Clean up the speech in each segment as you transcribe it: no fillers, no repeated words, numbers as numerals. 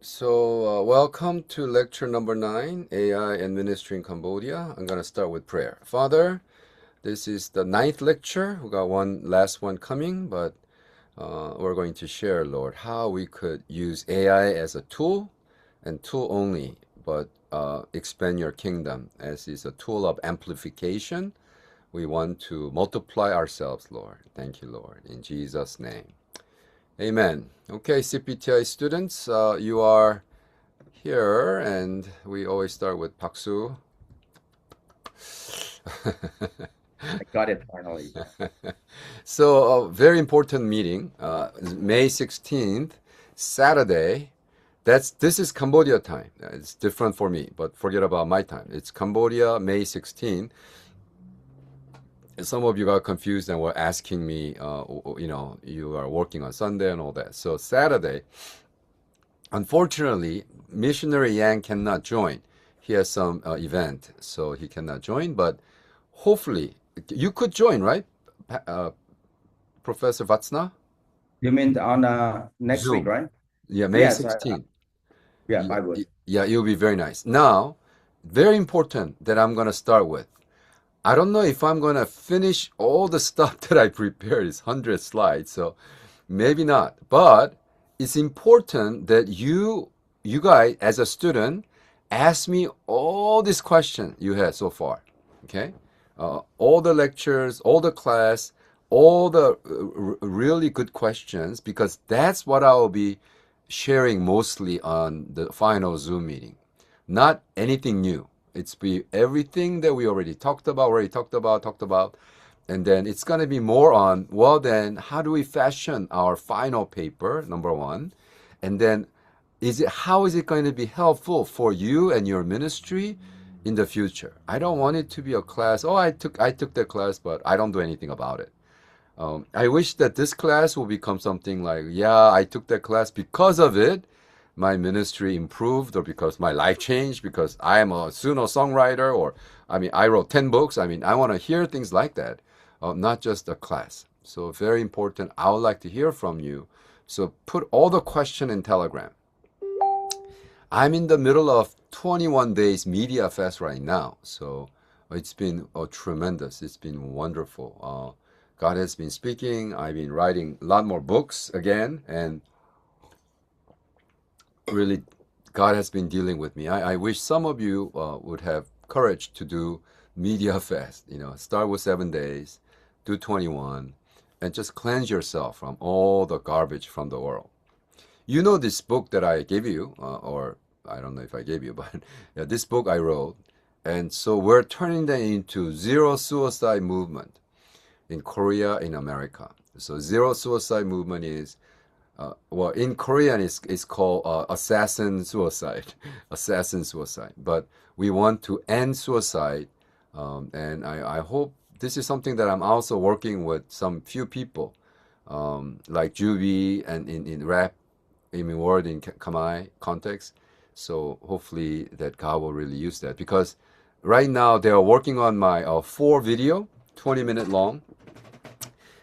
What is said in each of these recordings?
Welcome to lecture number 9, AI and Ministry in Cambodia. I'm going to start with prayer. Father, this is the ninth lecture. We got one last one coming, but we're going to share, Lord, how we could use AI as a tool and tool only, but expand your kingdom as is a tool of amplification. We want to multiply ourselves, Lord. Thank you, Lord. In Jesus' name. Amen. Okay, CPTI students, you are here, and we always start with Paksu. I got it finally. So, a very important meeting, May 16th, Saturday. This is Cambodia time. It's different for me, but forget about my time. It's Cambodia, May 16th. Some of you got confused and were asking me, you are working on Sunday and all that. So Saturday, unfortunately, missionary Yang cannot join. He has some event, so he cannot join. But hopefully, you could join, right, Professor Vatsna? You mean on next week, Zoom. right? Yeah, May Yes, 16th. yeah, Yeah, I would. yeah, it'll be very nice. Now, very important that I'm gonna start with. I don't know if I'm gonna finish all the stuff that I prepared. It's 100 slides, so maybe not. But it's important that you guys, as a student, ask me all these questions you had so far. Okay, all the lectures, all the class, all the really good questions, because that's what I will be sharing mostly on the final Zoom meeting. Not anything new. It's be everything that we talked about, and then it's going to be more on, well, then how do we fashion our final paper, number one, and then how is it going to be helpful for you and your ministry in the future? I don't want it to be a class. Oh, I took that class, but I don't do anything about it. I wish that this class will become something like, yeah, I took that class because of it. My ministry improved, or because my life changed, because I am a Suno songwriter, or I wrote 10 books. I want to hear things like that, not just a class. So, very important. I would like to hear from you. So, put all the question in Telegram. I'm in the middle of 21 days media fast right now. So, it's been tremendous. It's been wonderful. God has been speaking. I've been writing a lot more books again, and really, God has been dealing with me. I wish some of you would have courage to do media fast. Start with 7 days, do 21, and just cleanse yourself from all the garbage from the world. You know this book that I gave you, or I don't know if I gave you, but yeah, this book I wrote. And so we're turning that into zero suicide movement in Korea, in America. So zero suicide movement is, well, in Korean it's called assassin suicide, assassin suicide. But we want to end suicide, and I hope this is something that I'm also working with some few people, like Juby and in rap, word in Kamai context. So hopefully that God will really use that, because right now they are working on my 4 video, 20-minute long.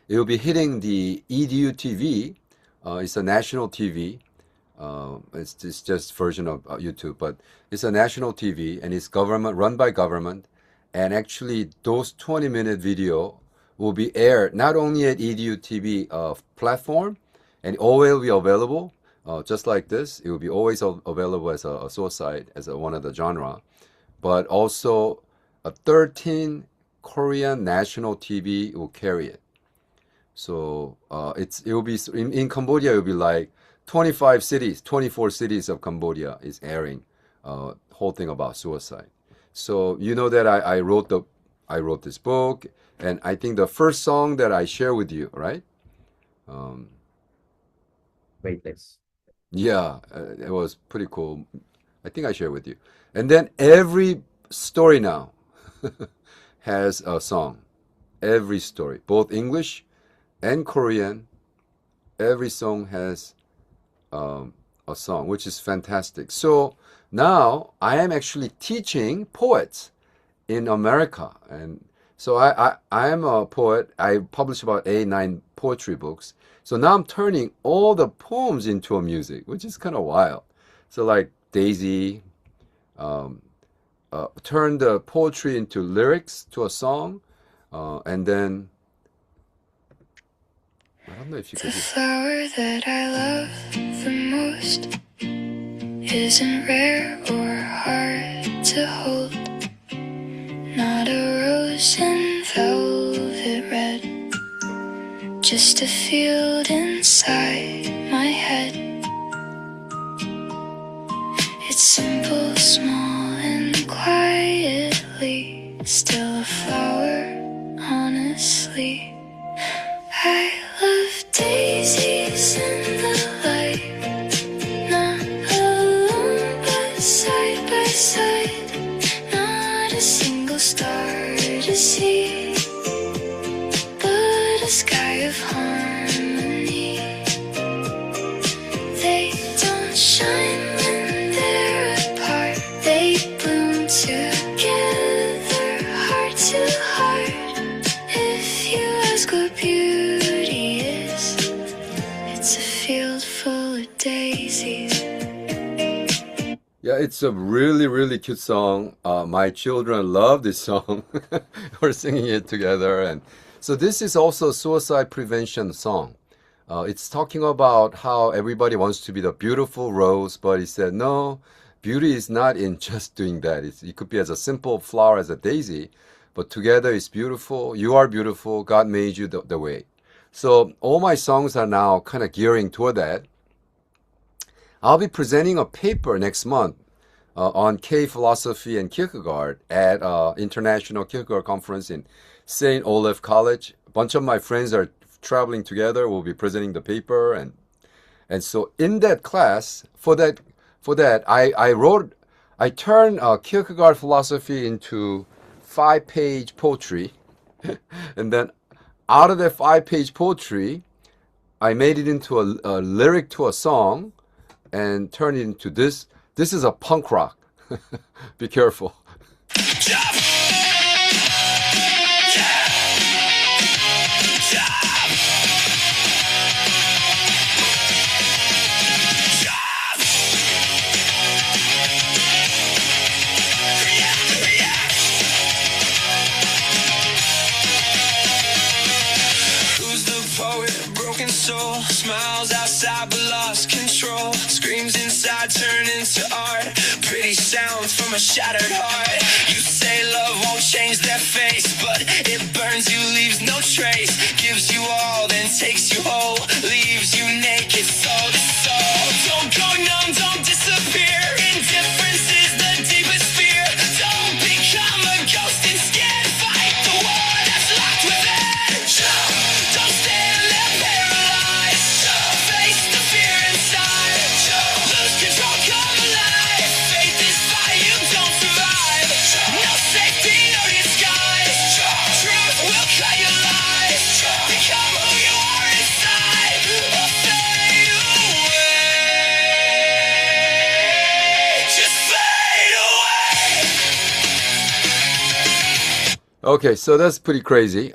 It will be hitting the EDU TV. It's a national TV. It's just version of YouTube, but it's a national TV, and it's government run by government. And actually, those 20-minute video will be aired not only at EDU TV platform, and always will be available, just like this. It will be always available as a suicide, as one of the genre, but also a 13 Korean national TV will carry it. So it will be in Cambodia. It will be like 25 cities, 24 cities of Cambodia is airing whole thing about suicide. So you know that I wrote this book, and I think the first song that I share with you, right? Um, Waitlist. yeah, it was pretty cool. I think I share with you. And then every story now has a song. Every story, both English and Korean, every song has a song, which is fantastic. So now I am actually teaching poets in America. And so I am a poet. I published about 8, 9 poetry books. So now I'm turning all the poems into a music, which is kind of wild. So like Daisy, um, turn the poetry into lyrics to a song, and then I don't know if you The could hear. flower that I love the most isn't rare or hard to hold. Not a rose in velvet red, just a field inside my head. It's simple, small, and quietly still a flower, honestly. I love daisies in the light, not alone but side by side. Not a single star to see, but a sky of harmony. They don't shine when they're apart, they bloom together, heart to heart. If you ask what beauty is, it's a field full of daisies. Yeah, it's a really, really cute song. My children love this song. We're singing it together. And so this is also a suicide prevention song. It's talking about how everybody wants to be the beautiful rose, but he said, no, beauty is not in just doing that. It could be as a simple flower as a daisy, but together it's beautiful. You are beautiful. God made you the way. So all my songs are now kind of gearing toward that. I'll be presenting a paper next month on K philosophy and Kierkegaard at International Kierkegaard Conference in St. Olaf College. A bunch of my friends are traveling together. We'll be presenting the paper, and so in that class, for that, I turned Kierkegaard philosophy into 5-page poetry, and then out of that 5-page poetry, I made it into a lyric to a song, and turned it into this. This is a punk rock. Be careful. Who's the poet? Broken soul, smiles outside but lost control. Screams inside turn into art. Pretty sounds from a shattered heart. You say love won't change their face, but it burns you, leaves no trace. Gives you all, then takes you whole. Leaves you naked, soul to soul. Don't go numb, don't disappear. Indifference is the deepest fear. Don't become a ghost instead. Fight the war that's locked within. Don't stand there paralyzed. Face the fear inside. Lose control, come alive. Faith is fire, you don't survive. No safety, no disguise. Truth will cut your lies. Become who you are inside, or fade away. Just fade away. Okay, so that's pretty crazy.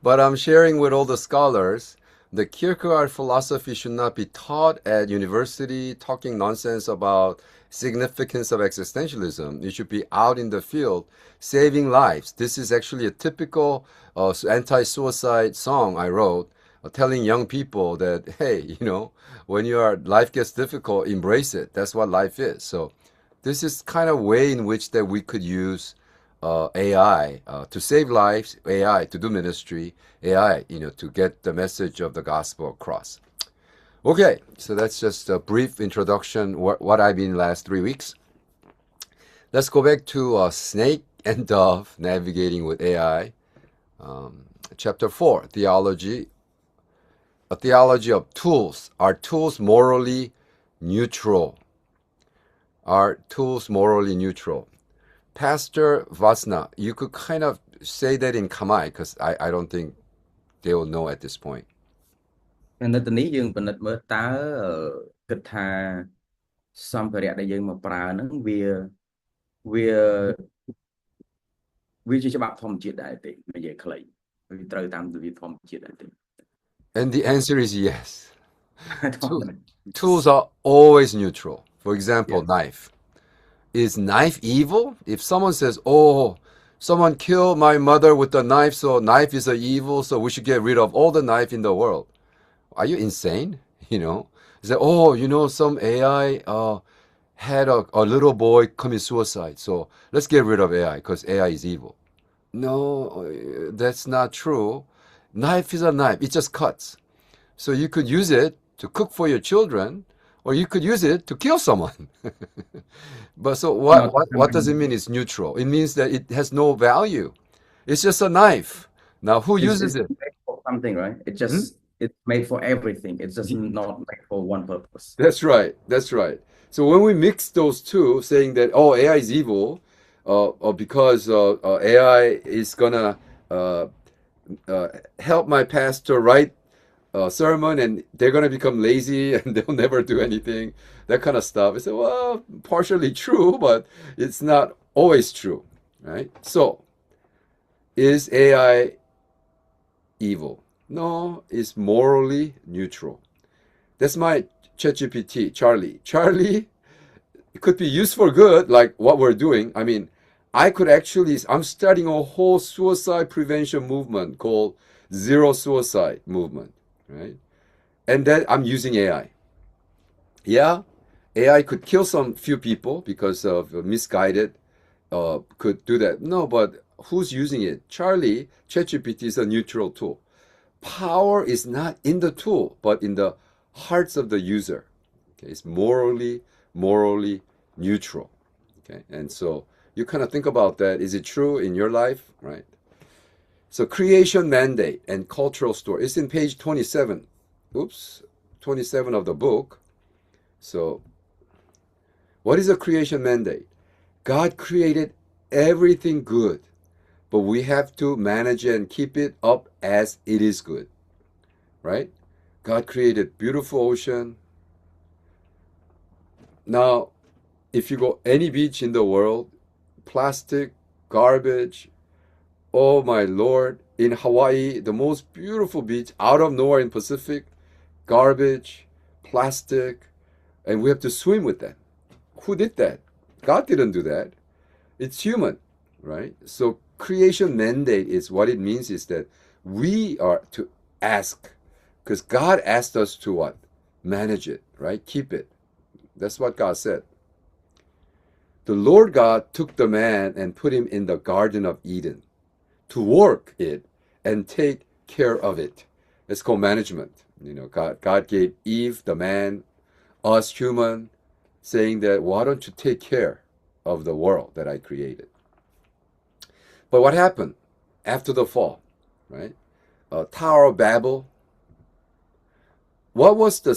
But I'm sharing with all the scholars the Kierkegaard philosophy should not be taught at university, talking nonsense about significance of existentialism. It should be out in the field, saving lives. This is actually a typical anti-suicide song I wrote, telling young people that, hey, when life gets difficult, embrace it. That's what life is. So this is kind of way in which that we could use AI to save lives, AI to do ministry, AI, to get the message of the gospel across. Okay, so that's just a brief introduction what I've been last 3 weeks. Let's go back to Snake and Dove, navigating with AI. Chapter 4, Theology. A theology of tools. Are tools morally neutral? Are tools morally neutral? Pastor Vasna, you could kind of say that in Khmer, because I don't think they will know at this point. នៅទីនេះយើងពិនិត្យមើលតើគិតថាសម្ភារៈដែលយើងមកប្រើហ្នឹងវាជាច្បាប់ធម្មជាតិដែរទេនិយាយខ្លីវាត្រូវតាមទិដ្ឋភាពធម្មជាតិដែរទេ And the answer is yes. I don't know. Tools are always neutral. For example, Yeah. knife. Is knife evil? If someone says, "Oh, someone killed my mother with a knife, so knife is a evil, so we should get rid of all the knife in the world," are you insane? You know, say, "Oh, some AI had a little boy commit suicide, so let's get rid of AI because AI is evil." No, that's not true. Knife is a knife; it just cuts. So you could use it to cook for your children, or you could use it to kill someone. But so what, Not what, what does it mean it's neutral? It means that it has no value. It's just a knife. Now, who uses it's it? made for something, right? Hmm? It's made for everything. It's just not made for one purpose. That's right. That's right. So when we mix those two, saying that, oh, AI is evil, or because AI is gonna uh, help my pastor write sermon and they're going to become lazy and they'll never do anything, that kind of stuff. I said, well, partially true, but it's not always true, right? So, is AI evil? No, it's morally neutral. That's my ChatGPT, Charlie. Charlie, it could be used for good, like what we're doing. I mean, I'm starting a whole suicide prevention movement called Zero Suicide Movement, right? And then I'm using AI. Yeah, AI could kill some few people because of misguided, could do that. No, but who's using it? Charlie, ChatGPT is a neutral tool. Power is not in the tool, but in the hearts of the user. Okay, it's morally neutral. Okay, and so you kind of think about that. Is it true in your life, right? So creation mandate and cultural story. It's in page 27. Oops, 27 of the book. So what is a creation mandate? God created everything good, but we have to manage it and keep it up as it is good, right? God created beautiful ocean. Now, if you go any beach in the world, plastic, garbage, oh my Lord, in Hawaii, the most beautiful beach out of nowhere in Pacific, garbage, plastic, and we have to swim with that. Who did that? God didn't do that. It's human, right? So creation mandate is what it means is that we are to ask, because God asked us to what? Manage it, right? Keep it. That's what God said. The Lord God took the man and put him in the Garden of Eden to work it and take care of it. It's called management. God gave Eve, the man, us human, saying that why don't you take care of the world that I created? But what happened after the fall, right? Tower of Babel. What was the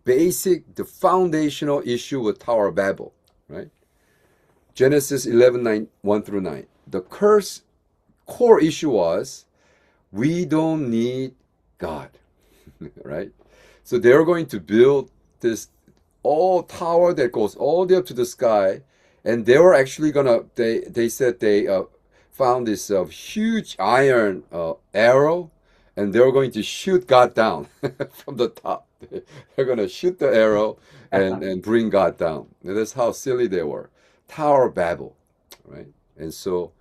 basic, the foundational issue with Tower of Babel, right? Genesis 11, 1 through 9. The core issue was we don't need God, right? So they're going to build this all tower that goes all the way up to the sky, and they were actually gonna. They said they found this huge iron arrow, and they were going to shoot God down from the top. They're gonna shoot the arrow and bring God down. And that's how silly they were. Tower of Babel, right? And so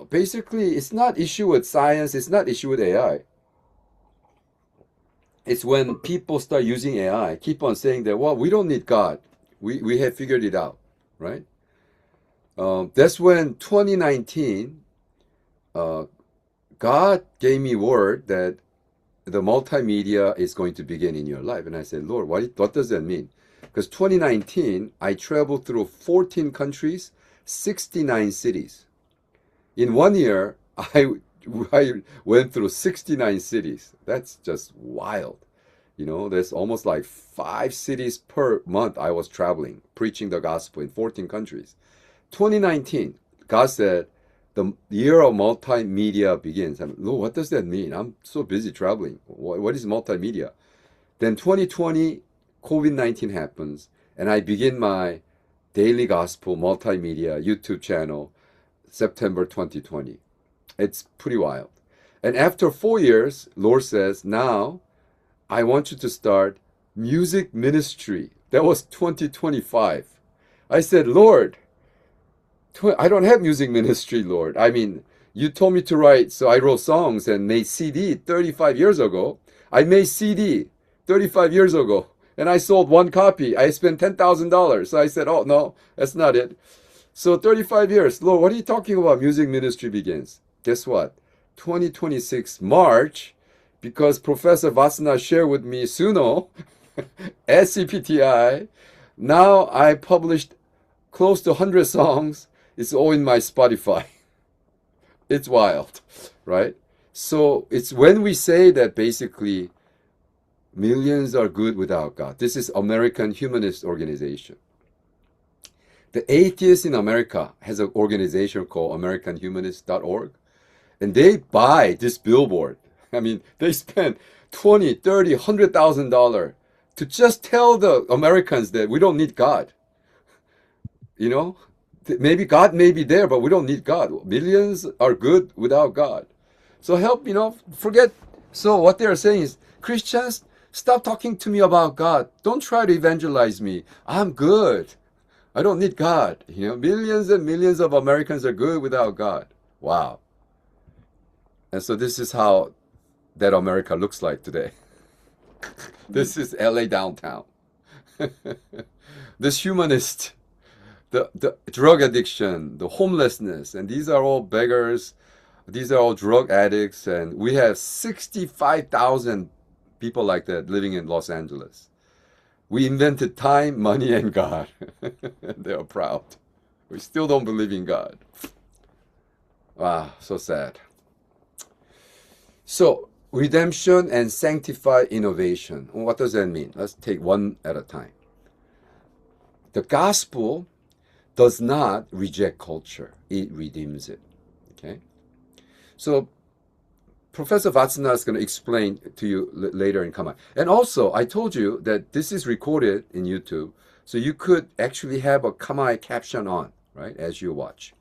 basically, it's not issue with science. It's not issue with AI. It's when people start using AI, keep on saying that, well, we don't need God. We have figured it out, right? That's when 2019, God gave me word that the multimedia is going to begin in your life. And I said, Lord, what does that mean? Because 2019, I traveled through 14 countries, 69 cities. In 1 year, I went through 69 cities. That's just wild. There's almost like 5 cities per month I was traveling, preaching the gospel in 14 countries. 2019, God said, the year of multimedia begins. Lord, what does that mean? I'm so busy traveling. What is multimedia? Then 2020, COVID-19 happens, and I begin my daily gospel multimedia YouTube channel, September 2020. It's pretty wild. And after 4 years, Lord says, now I want you to start music ministry. That was 2025. I said, Lord, I don't have music ministry, Lord. I mean, you told me to write, so I wrote songs and made CD 35 years ago. I made CD 35 years ago, and I sold one copy. I spent $10,000. So I said, oh, no, that's not it. So 35 years. Lord, what are you talking about? Music ministry begins. Guess what? 2026 March, because Professor Vatsana shared with me Suno at CPTI, now I published close to 100 songs. It's all in my Spotify. It's wild, right? So it's when we say that basically millions are good without God. This is American Humanist Organization. The atheists in America has an organization called AmericanHumanist.org, and they buy this billboard. I mean, they spend $20, $30, $100,000 to just tell the Americans that we don't need God. You know, maybe God may be there, but we don't need God. Millions are good without God. So help, forget. So what they're saying is, Christians, stop talking to me about God. Don't try to evangelize me. I'm good. I don't need God. Millions and millions of Americans are good without God. Wow. And so this is how that America looks like today. This is LA downtown. This humanist, the drug addiction, the homelessness, and these are all beggars. These are all drug addicts, and we have 65,000 people like that living in Los Angeles. We invented time, money, and God. They are proud. We still don't believe in God. Wow, so sad. So, redemption and sanctified innovation. What does that mean? Let's take one at a time. The gospel does not reject culture. It redeems it. Okay? So, Professor Vatsana is going to explain to you later in Kamai. And also, I told you that this is recorded in YouTube, so you could actually have a Kamai caption on, right, as you watch.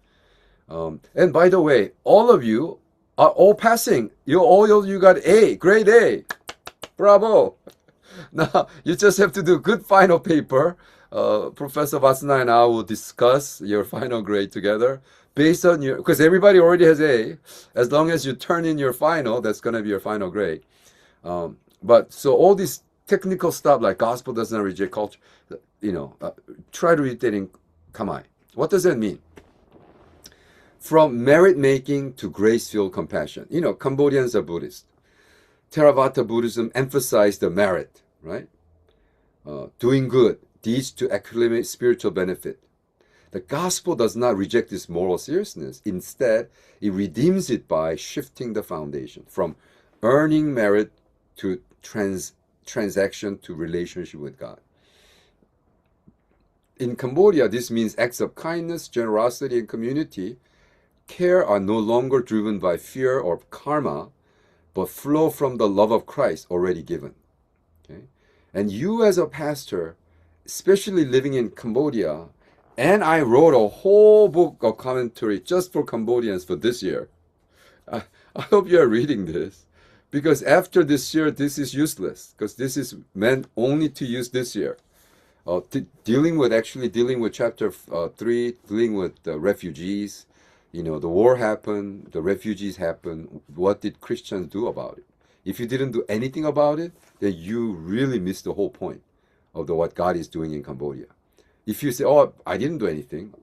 And by the way, all of you are all passing. You got A, grade A. Bravo. Now, you just have to do good final paper. Professor Vatsana and I will discuss your final grade together. Based on because everybody already has A. As long as you turn in your final, that's going to be your final grade. But so all this technical stuff like gospel does not reject culture, try to read that in Kamai. What does that mean? From merit making to grace-filled compassion. Cambodians are Buddhist. Theravada Buddhism emphasized the merit, right? Doing good, deeds to accumulate spiritual benefit. The gospel does not reject this moral seriousness. Instead, it redeems it by shifting the foundation from earning merit to transaction to relationship with God. In Cambodia, this means acts of kindness, generosity, and community care are no longer driven by fear or karma, but flow from the love of Christ already given. Okay? And you as a pastor, especially living in Cambodia, and I wrote a whole book of commentary just for Cambodians for this year. I hope you are reading this, because after this year, this is useless, because this is meant only to use this year. Dealing with chapter 3, dealing with the refugees. The war happened, the refugees happened. What did Christians do about it? If you didn't do anything about it, then you really missed the whole point of what God is doing in Cambodia. If you say, oh, I didn't do anything,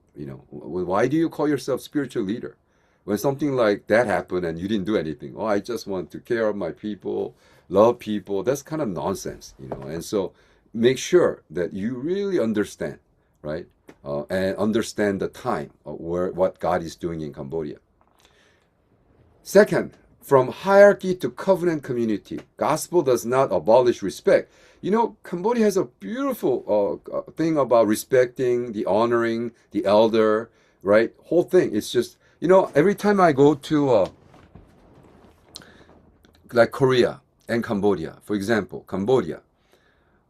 why do you call yourself spiritual leader? When something like that happened and you didn't do anything, oh, I just want to care of my people, love people, that's kind of nonsense, And so make sure that you really understand, right? And understand the time of what God is doing in Cambodia. Second, from hierarchy to covenant community, gospel does not abolish respect. Cambodia has a beautiful thing about respecting, the honoring, the elder, right? Whole thing. It's just, every time I go to like Korea and Cambodia, for example, Cambodia,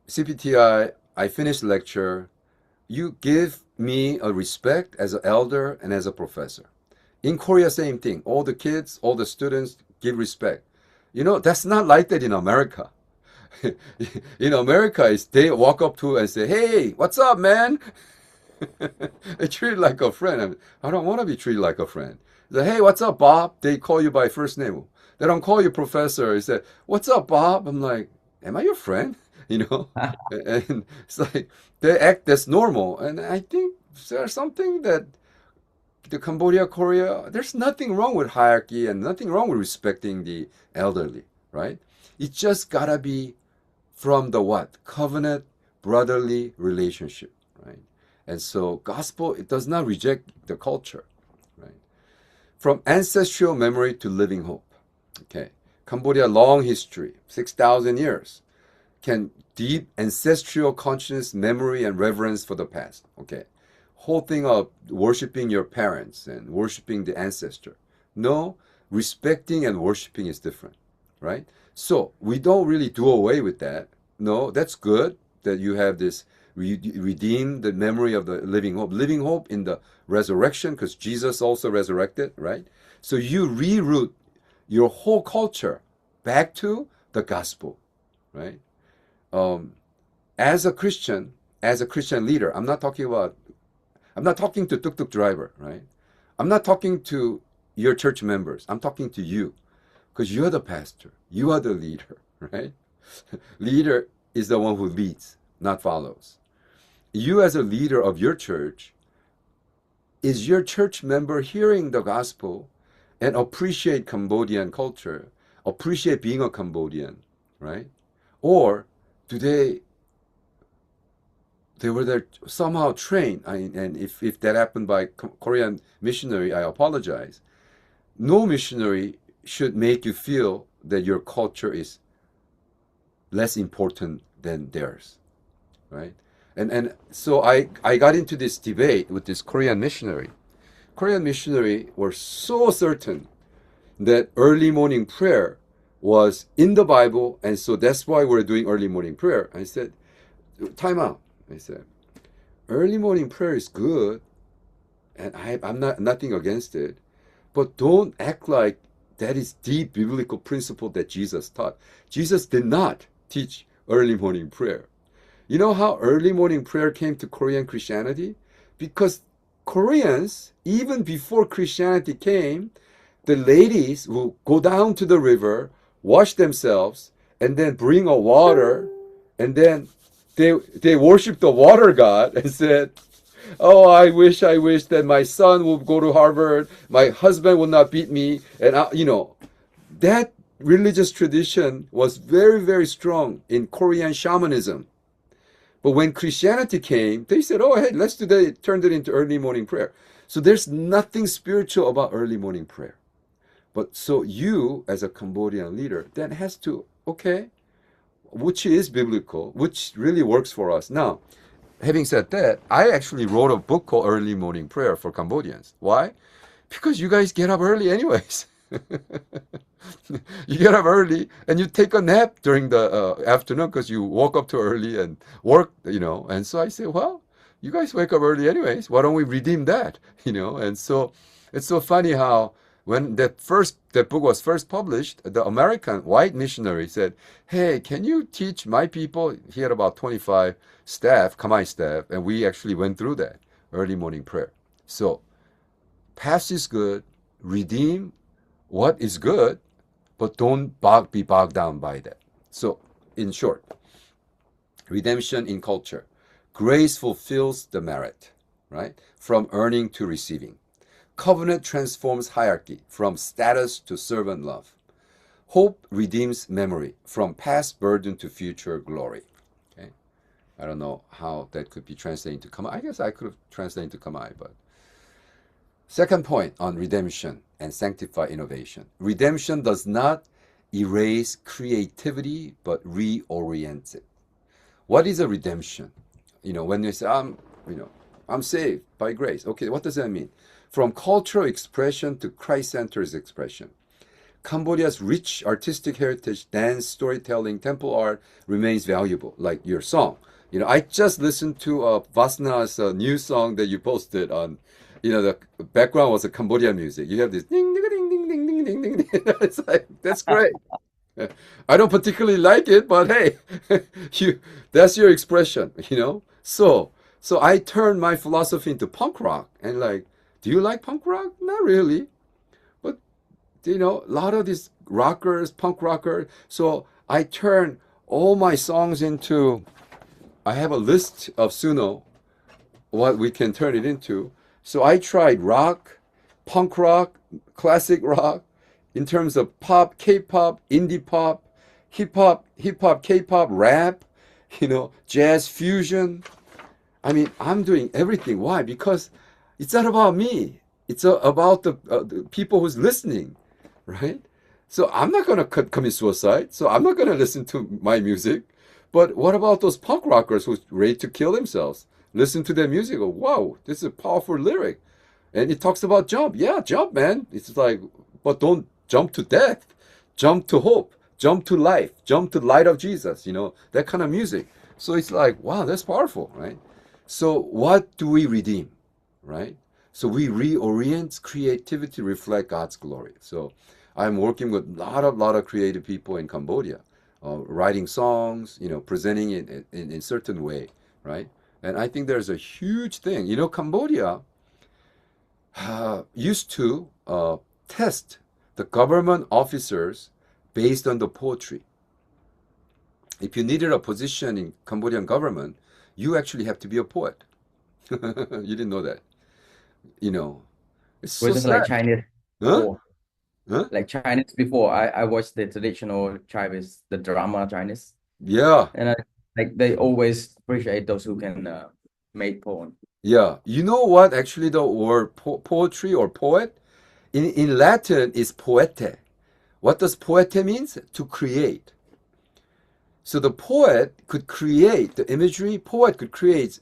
CPTI, I finish lecture, you give me a respect as an elder and as a professor. In Korea, same thing. All the kids, all the students give respect. That's not like that in America. In America, they walk up to and say, "Hey, what's up, man?" They treat you like a friend. I don't want to be treated like a friend. They say, "Hey, what's up, Bob?" They call you by first name. They don't call you professor. They say, "What's up, Bob?" I'm like, "Am I your friend?" You know, and it's like they act that's normal. And I think there's something that the Cambodia, Korea, there's nothing wrong with hierarchy and nothing wrong with respecting the elderly, right? It just gotta be from the what? Covenant brotherly relationship, right? And so gospel, it does not reject the culture, right? From ancestral memory to living hope. Okay. Cambodia, long history, 6,000 years. Can deep ancestral consciousness, memory, and reverence for the past. Okay. Whole thing of worshiping your parents and worshiping the ancestor. No, respecting and worshiping is different, right? So we don't really do away with that. No, that's good that you have this redeem the memory of the living hope in the resurrection, because Jesus also resurrected, right? So you reroute your whole culture back to the gospel, right? As a Christian leader, I'm not talking to tuk-tuk driver, right? I'm not talking to your church members. I'm talking to you, because you're the pastor. You are the leader, right? Leader is the one who leads, not follows. You as a leader of your church, is your church member hearing the gospel and appreciate Cambodian culture, appreciate being a Cambodian, right? Or do they were there somehow trained, and if that happened by Korean missionary, I apologize. No missionary should make you feel that your culture is less important than theirs, right? And so I got into this debate with this Korean missionary. Korean missionary were so certain that early morning prayer was in the Bible, and so that's why we're doing early morning prayer. I said, time out. I said, early morning prayer is good, and I'm not nothing against it, but don't act like that is the biblical principle that Jesus taught. Jesus did not teach early morning prayer. You know how early morning prayer came to Korean Christianity? Because Koreans, even before Christianity came, the ladies will go down to the river, wash themselves, and then bring a water, and then they worship the water god and said, "Oh, I wish that my son would go to Harvard, my husband would not beat me," and that religious tradition was very, very strong in Korean shamanism. But when Christianity came, they said, "Oh, hey, let's do that." Turned it into early morning prayer. So there's nothing spiritual about early morning prayer. But so you, as a Cambodian leader, then has to, okay, which is biblical, which really works for us. Now, having said that, I actually wrote a book called Early Morning Prayer for Cambodians. Why? Because you guys get up early anyways. You get up early and you take a nap during the afternoon because you woke up too early and work, And so I say, well, you guys wake up early anyways. Why don't we redeem that? And so it's so funny how when that book was first published, the American white missionary said, "Hey, can you teach my people?" He had about 25 staff, Khmer staff, and we actually went through that early morning prayer. So past is good, redeem what is good, but don't be bogged down by that. So in short, redemption in culture. Grace fulfills the merit, right? From earning to receiving. Covenant transforms hierarchy from status to servant love. Hope redeems memory from past burden to future glory. Okay, I don't know how that could be translated into Khmer. I guess I could have translated into Khmer, but second point on redemption and sanctify innovation. Redemption does not erase creativity, but reorients it. What is a redemption? When you say, I'm saved by grace. Okay, what does that mean? From cultural expression to Christ-centered expression. Cambodia's rich artistic heritage, dance, storytelling, temple art remains valuable, like your song. I just listened to Vasna's new song that you posted on, the background was a Cambodian music. You have this ding, ding, ding, ding, ding, ding, ding, ding. It's like, that's great. I don't particularly like it, but hey, that's your expression, So I turned my philosophy into punk rock and like, do you like punk rock? Not really. But a lot of these rockers, punk rockers. So I turned all my songs into, I have a list of Suno, what we can turn it into. So I tried rock, punk rock, classic rock, in terms of pop, K-pop, indie pop, hip hop, K-pop, rap, jazz fusion. I mean, I'm doing everything. Why? Because it's not about me. It's about the people who's listening, right? So I'm not going to commit suicide. So I'm not going to listen to my music. But what about those punk rockers who's ready to kill themselves? Listen to their music. Go, wow, this is a powerful lyric. And it talks about jump. Yeah, jump, man. It's like, but don't jump to death. Jump to hope. Jump to life. Jump to the light of Jesus. That kind of music. So it's like, wow, that's powerful, right? So what do we redeem, right? So we reorient creativity to reflect God's glory. So I'm working with a lot of creative people in Cambodia, writing songs, presenting it in certain way, right? And I think there's a huge thing. Cambodia used to test the government officers based on the poetry. If you needed a position in Cambodian government, you actually have to be a poet. You didn't know that. It's so Wasn't like sad. Chinese Huh? before. Huh? Like Chinese before. I watched the traditional Chinese, the drama Chinese, Yeah. and like they always appreciate those who can make poem. Yeah. You know what actually the word poetry or poet in Latin is poete. What does poete means? To create. So the poet could create the imagery, poet could create,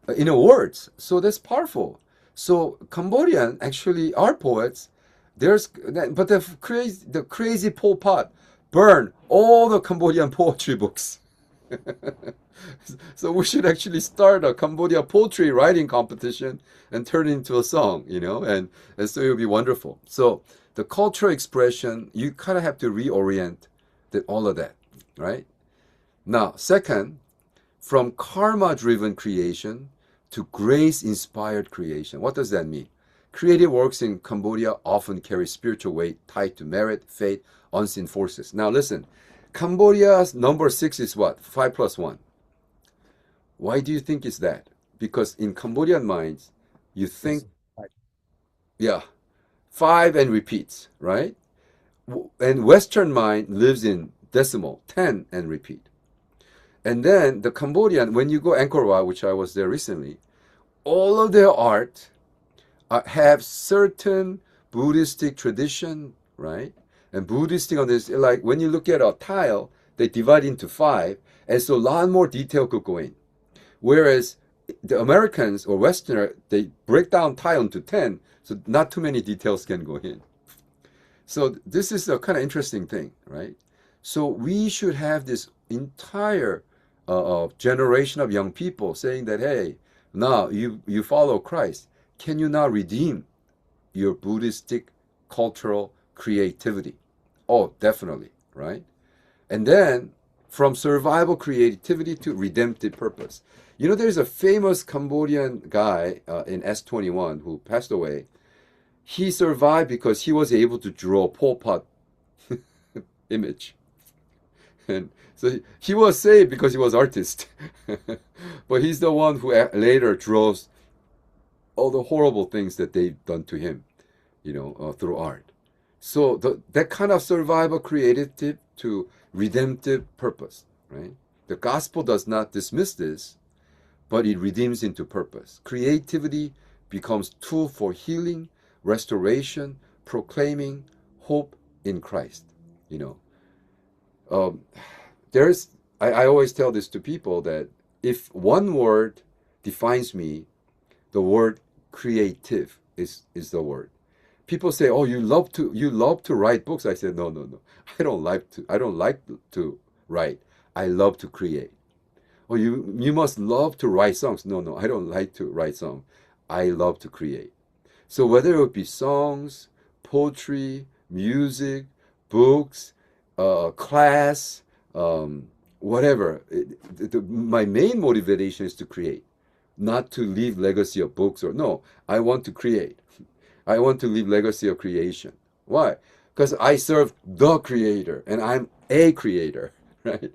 words. So that's powerful. So Cambodian actually are poets. But the crazy Pol Pot burned all the Cambodian poetry books. So we should actually start a Cambodia poetry writing competition and turn it into a song, and so it would be wonderful. So the cultural expression, you kind of have to reorient all of that, right? Now, second, from karma-driven creation to grace-inspired creation. What does that mean? Creative works in Cambodia often carry spiritual weight tied to merit, fate, unseen forces. Now listen, Cambodia's number 6 is what? 5 plus 1. Why do you think it's that? Because in Cambodian minds, you think, yeah, 5 and repeats, right? And Western mind lives in decimal, 10 and repeat. And then the Cambodian, when you go Angkor Wat, which I was there recently, all of their art have certain Buddhistic tradition, right? And Buddhistic on this, like when you look at a tile, they divide into 5, and so a lot more detail could go in. Whereas the Americans or Westerner, they break down tile into 10, so not too many details can go in. So this is a kind of interesting thing, right? So we should have this entire generation of young people saying that, hey, now you follow Christ. Can you now redeem your Buddhistic cultural creativity? Oh, definitely, right? And then from survival creativity to redemptive purpose. There's a famous Cambodian guy in S21 who passed away. He survived because he was able to draw Pol Pot image. And so he was saved because he was artist. But he's the one who later draws all the horrible things that they've done to him, through art. So that kind of survival creative to redemptive purpose, right? The gospel does not dismiss this, but it redeems into purpose. Creativity becomes tool for healing, restoration, proclaiming hope in Christ. I always tell this to people that if one word defines me, the word creative is the word. People say, "Oh, you love to write books." I said, "No. I don't like to write. I love to create." "Oh, you must love to write songs." No. I don't like to write songs. I love to create. So whether it would be songs, poetry, music, books, class, whatever. My main motivation is to create, not to leave legacy of books no. I want to create. I want to leave legacy of creation. Why? Because I serve the Creator and I'm a creator, right?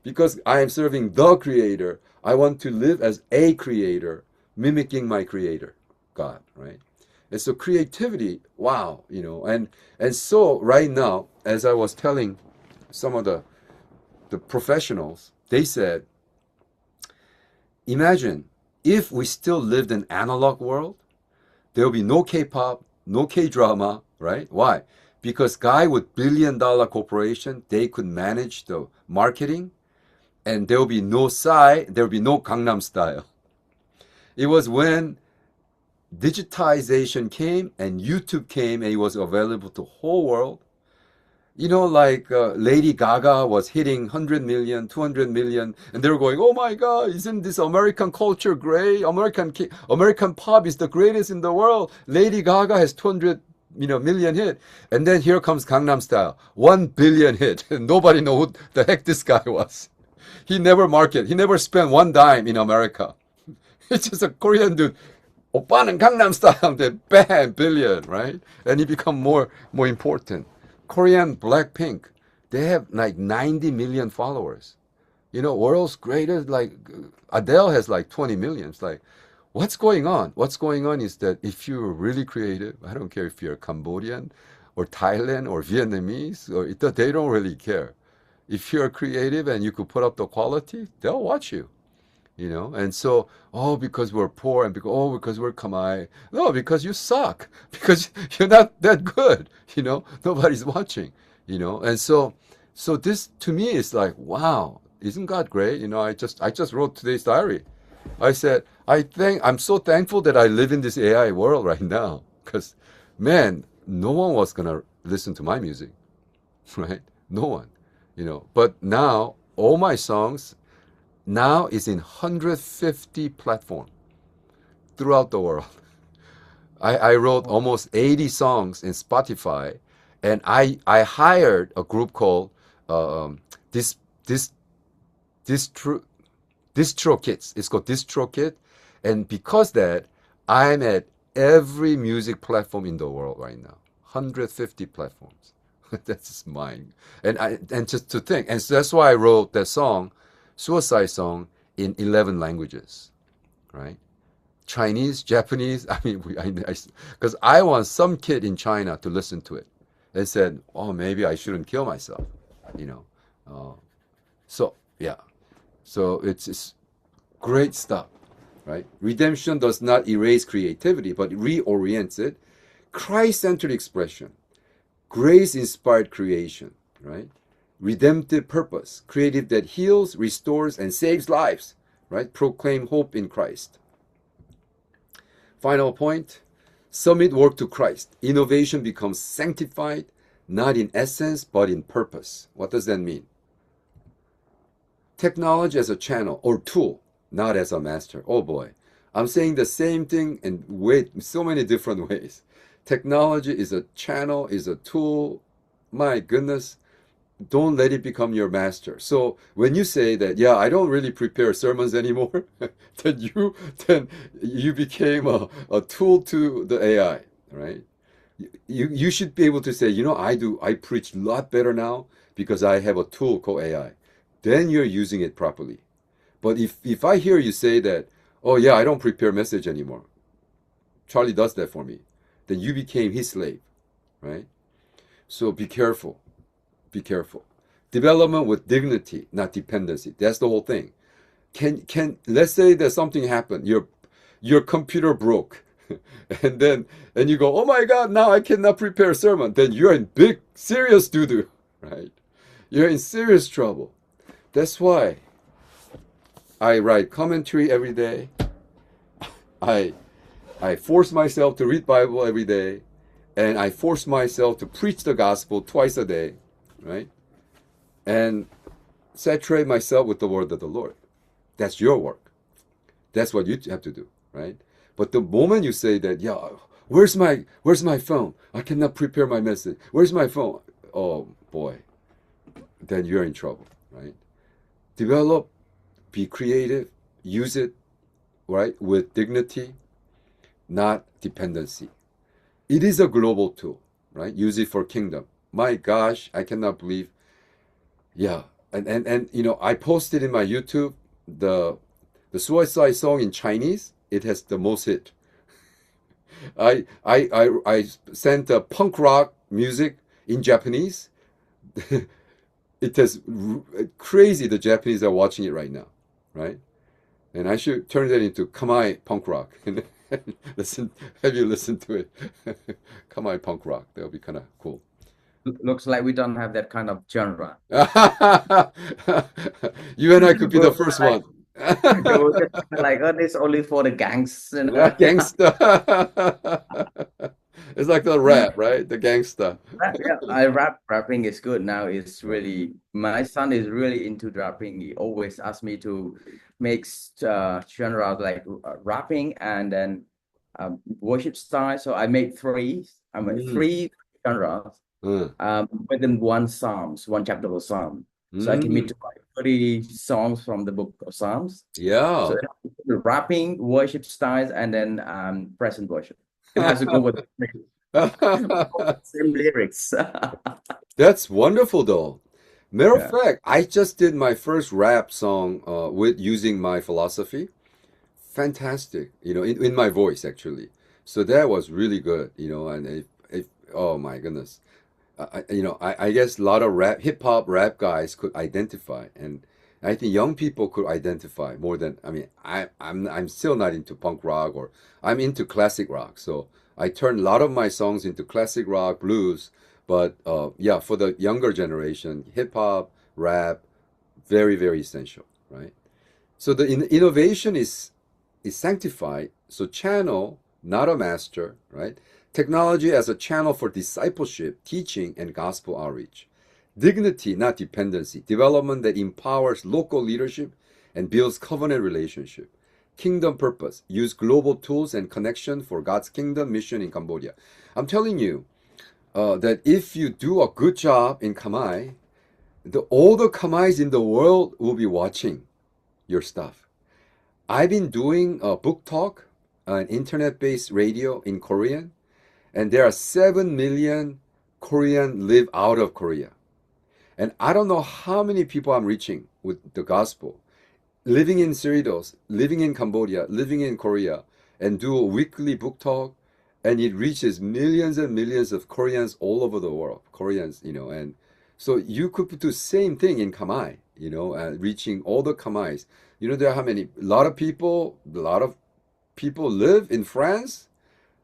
Because I am serving the Creator, I want to live as a creator, mimicking my Creator, God, right? And so creativity, wow, and so right now, as I was telling some of the professionals, they said, imagine if we still lived in analog world, there will be no K-pop, no K-drama, right? Why? Because guy with billion-dollar corporation, they could manage the marketing, and there will be no Psy, there will be no Gangnam Style. It was when digitization came and YouTube came and it was available to the whole world. Like Lady Gaga was hitting 100 million, 200 million, and they were going, oh my God, isn't this American culture great? American pop is the greatest in the world. Lady Gaga has 200 million hit. And then here comes Gangnam Style, 1 billion hit. And nobody know who the heck this guy was. He never spent one dime in America. It's just a Korean dude. 오빠는 Gangnam Style, then bam, billion, right? And he become more important. Korean Blackpink, they have like 90 million followers. World's greatest, like Adele has like 20 million. It's like, what's going on? What's going on is that if you're really creative, I don't care if you're Cambodian or Thailand or Vietnamese, they don't really care. If you're creative and you could put up the quality, they'll watch you. And so, because we're poor and because we're Khmer. No, because you suck. Because you're not that good. Nobody's watching. And so this to me is like, wow, isn't God great? I just wrote today's diary. I said, I'm so thankful that I live in this AI world right now. Because, man, no one was gonna listen to my music, right? No one. But now all my songs now is in 150 platforms throughout the world. I wrote almost 80 songs in Spotify, and I hired a group called DistroKits. It's called DistroKit, and because that, I'm at every music platform in the world right now. 150 platforms. That's mine. And just to think, and so that's why I wrote that song, Suicide Song, in 11 languages, right? Chinese, Japanese. I mean, because I want some kid in China to listen to it. They said, "Oh, maybe I shouldn't kill myself," So yeah, so it's great stuff, right? Redemption does not erase creativity, but reorients it. Christ-centered expression, grace-inspired creation, right? Redemptive purpose, creative that heals, restores, and saves lives, right? Proclaim hope in Christ. Final point, submit work to Christ. Innovation becomes sanctified, not in essence, but in purpose. What does that mean? Technology as a channel or tool, not as a master. Oh boy, I'm saying the same thing in so many different ways. Technology is a channel, is a tool. My goodness, don't let it become your master. So when you say that, yeah, I don't really prepare sermons anymore, then you became a tool to the AI, right? You should be able to say, I preach a lot better now because I have a tool called AI. Then you're using it properly. But if I hear you say that, oh yeah, I don't prepare message anymore, Charlie does that for me, then you became his slave, right? So be careful. Be careful. Development with dignity, not dependency. That's the whole thing. Can let's say that something happened. Your computer broke, and you go, oh my God, now I cannot prepare a sermon. Then you're in big, serious doo-doo, right? You're in serious trouble. That's why I write commentary every day. I force myself to read Bible every day, and I force myself to preach the gospel twice a day, right? And saturate myself with the word of the Lord. That's your work. That's what you have to do, right? But the moment you say that, yeah, where's my phone? I cannot prepare my message. Where's my phone? Oh boy, then you're in trouble, right? Develop, be creative, use it, right, with dignity, not dependency. It is a global tool, right? Use it for kingdom. My gosh, I cannot believe. Yeah. And you know, I posted in my YouTube the suicide song in Chinese. It has the most hit. I sent punk rock music in Japanese. It is crazy. The Japanese are watching it right now, right? And I should turn that into Kamai punk rock. Listen, have you listened to it? Kamai punk rock. That would be kind of cool. Looks like we don't have that kind of genre. You and I could be the first one. We're just like, oh, this only for the gangs, you know. Gangsta. It's like the rap, right? The gangsta. Yeah, rapping is good now. It's really, my son is really into rapping. He always asks me to make genres like rapping and then worship style. So I made three genres within one chapter of a psalm. So I commit to like 30 songs from the book of Psalms. Yeah. So rapping, worship styles, and then present worship. It has to go with the same lyrics. That's wonderful, though. Matter of fact, I just did my first rap song with using my philosophy. Fantastic, you know, in my voice actually. So that was really good, you know, and oh my goodness. I guess a lot of hip hop rap guys could identify, and I think young people could identify more than, I mean, I'm still not into punk rock, or I'm into classic rock. So I turned a lot of my songs into classic rock, blues, but yeah, for the younger generation, hip hop, rap, very, very essential, right? So the innovation is sanctified. So channel, not a master, right? Technology as a channel for discipleship, teaching, and gospel outreach. Dignity, not dependency. Development that empowers local leadership and builds covenant relationship. Kingdom purpose. Use global tools and connection for God's kingdom mission in Cambodia. I'm telling you that if you do a good job in Khmer, all the Khmers in the world will be watching your stuff. I've been doing a book talk, an internet-based radio in Korean, and there are 7 million Korean live out of Korea. And I don't know how many people I'm reaching with the gospel, living in Cerritos, living in Cambodia, living in Korea, and do a weekly book talk, and it reaches millions and millions of Koreans all over the world, Koreans, you know, and so you could do the same thing in Khmer, you know, reaching all the Khmers. You know, there are a lot of people live in France,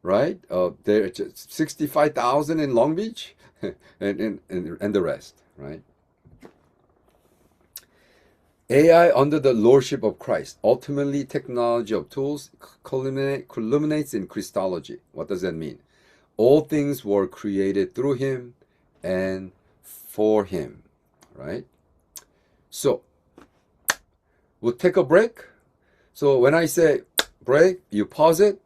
right? There are just 65,000 in Long Beach, and the rest, right? AI under the lordship of Christ. Ultimately, technology of tools culminates in Christology. What does that mean? All things were created through him and for him, right? So, we'll take a break. So when I say break, you pause it,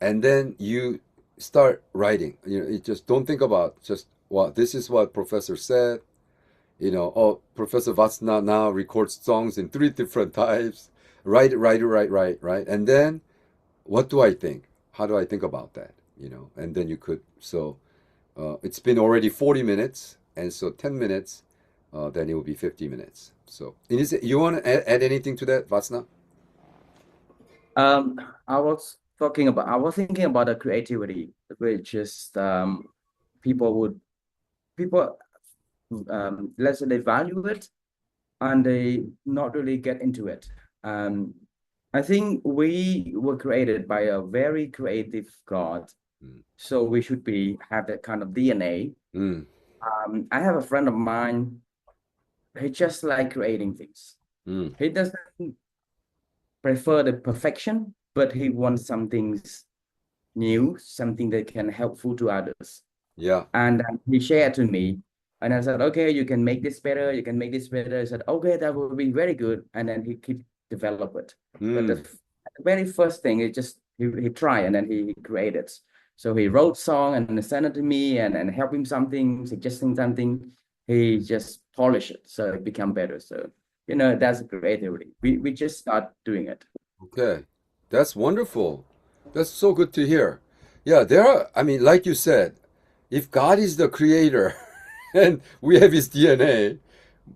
and then you start writing. You know, you just don't think about just, well, this is what professor said. You know, oh, Professor Vatsna now records songs in 3 different types. Right. And then, what do I think? How do I think about that? You know, and then you could, so it's been already 40 minutes, and so 10 minutes, then it will be 50 minutes. So, you want to add anything to that, Vatsna? I was thinking about the creativity, which is people let's say they value it and they not really get into it. I think we were created by a very creative God, so we should have that kind of DNA. I have a friend of mine. He just like creating things. He doesn't prefer the perfection, but he wants some things new, something that can helpful to others. Yeah. And he shared to me, and I said, okay, you can make this better. You can make this better. He said, okay, that will be very good. And then he keep develop it. But the very first thing, he tried, and then he created. So he wrote song and sent it to me and help him something, suggesting something. He just polish it so it become better. So, you know, that's creativity. We just start doing it. Okay, that's wonderful. That's so good to hear. Yeah, there are, I mean, like you said, if God is the creator and we have his DNA,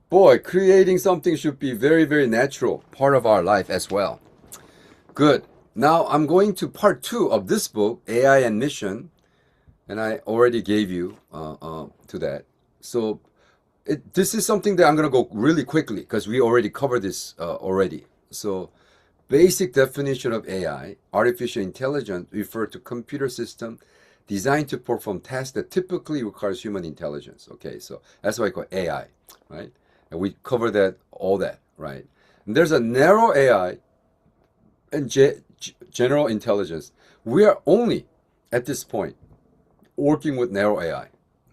boy, creating something should be very, very natural, part of our life as well. Good. Now I'm going to part 2 of this book, AI and Mission, and I already gave you to that. So this is something that I'm going to go really quickly because we already covered this already. So basic definition of AI, artificial intelligence, refer to computer system designed to perform tasks that typically requires human intelligence. Okay, so that's why I call AI, right? And we cover that, all that, right? And there's a narrow AI and general intelligence. We are only at this point working with narrow AI,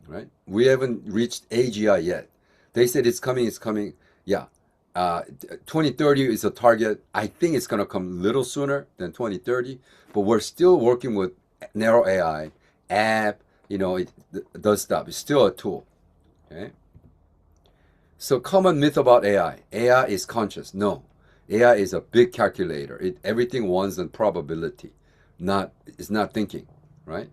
right? We haven't reached AGI yet. They said it's coming, it's coming. Yeah. 2030 is a target. I think it's going to come a little sooner than 2030, but we're still working with narrow AI, app, you know, it does stuff. It's still a tool, okay? So common myth about AI. AI is conscious. No. AI is a big calculator. Everything runs on probability. It's not thinking, right?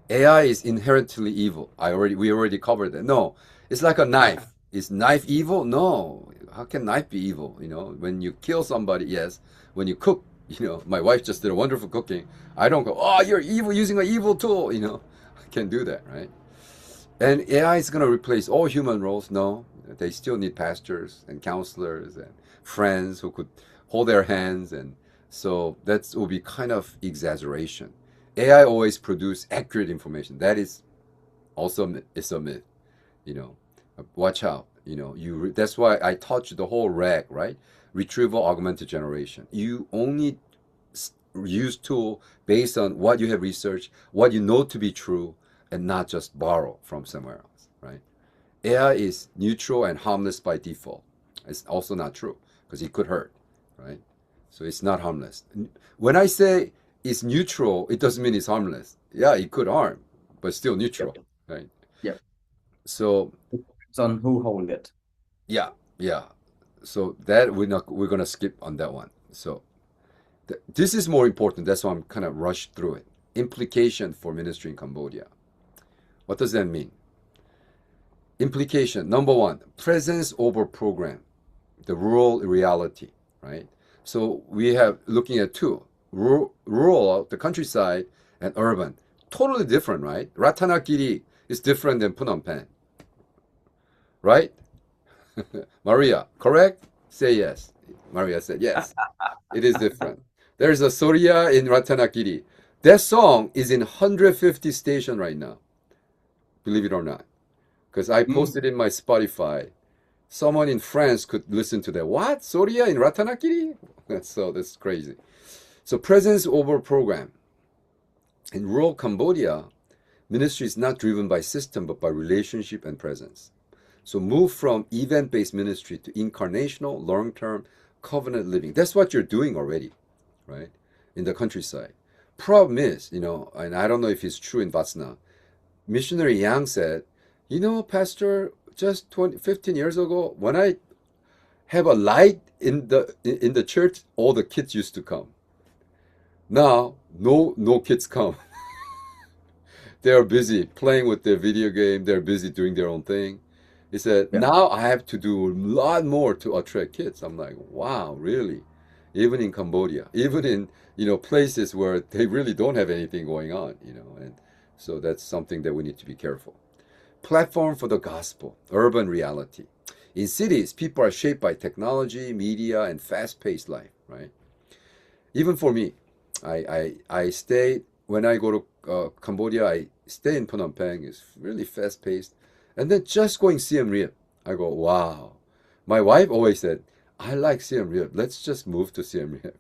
AI is inherently evil. We already covered that. No, it's like a knife. Is knife evil? No. How can knife be evil? You know, when you kill somebody, yes. When you cook, you know, my wife just did a wonderful cooking. I don't go, oh, you're evil using an evil tool. You know, I can't do that, right? And AI is going to replace all human roles. No, they still need pastors and counselors and friends who could hold their hands. And so that will be kind of exaggeration. AI always produce accurate information. That is also it's a myth. You know, watch out. You know, that's why I taught you the whole RAG, right? Retrieval augmented generation. You only use tool based on what you have researched, what you know to be true, and not just borrow from somewhere else, right? AI is neutral and harmless by default. It's also not true because it could hurt, right? So it's not harmless. When I say it's neutral, it doesn't mean it's harmless. Yeah, it could harm, but still neutral, Yep. right? Yep. So It's on who hold it. yeah, yeah. So that we're gonna skip on that one. So this is more important. That's why I'm kind of rushed through it. Implication for ministry in Cambodia. What does that mean? Implication number 1: presence over program, the rural reality, right? So we have looking at 2: rural, the countryside, and urban. Totally different, right? Ratanakiri is different than Phnom Penh, right? Maria, correct? Say yes. Maria said yes. It is different. There's a Soria in Ratanakiri. That song is in 150 stations right now, believe it or not. Because I posted in my Spotify. Someone in France could listen to that. What? Soria in Ratanakiri? That's crazy. So presence over program. In rural Cambodia, ministry is not driven by system, but by relationship and presence. So move from event-based ministry to incarnational, long-term, covenant living. That's what you're doing already, right? In the countryside. Problem is, you know, and I don't know if it's true in Vatsna, missionary Yang said, you know, Pastor, just 15 years ago, when I have a light in the church, all the kids used to come. Now, no kids come. They're busy playing with their video game. They're busy doing their own thing. He said, Yeah. now I have to do a lot more to attract kids. I'm like, wow, really? Even in Cambodia, even in, you know, places where they really don't have anything going on, you know, and so that's something that we need to be careful. Platform for the gospel, urban reality. In cities, people are shaped by technology, media, and fast-paced life, right? Even for me, I stay, when I go to Cambodia, I stay in Phnom Penh. It's really fast-paced. And then just going Siem Reap, I go, wow. My wife always said, I like Siem Reap. Let's just move to Siem Reap.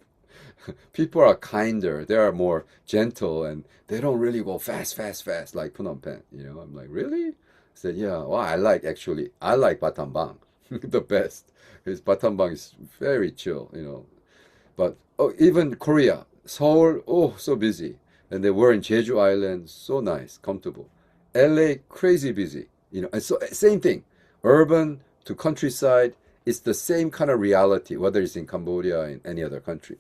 People are kinder. They are more gentle, and they don't really go fast like Phnom Penh. You know, I'm like, really? I said, yeah. Well, I like Battambang the best. Because Battambang is very chill, you know. But even Korea, Seoul, oh, so busy. And they were in Jeju Island, so nice, comfortable. LA, crazy busy. You know, and so same thing. Urban, to countryside, it's the same kind of reality, whether it's in Cambodia or in any other country.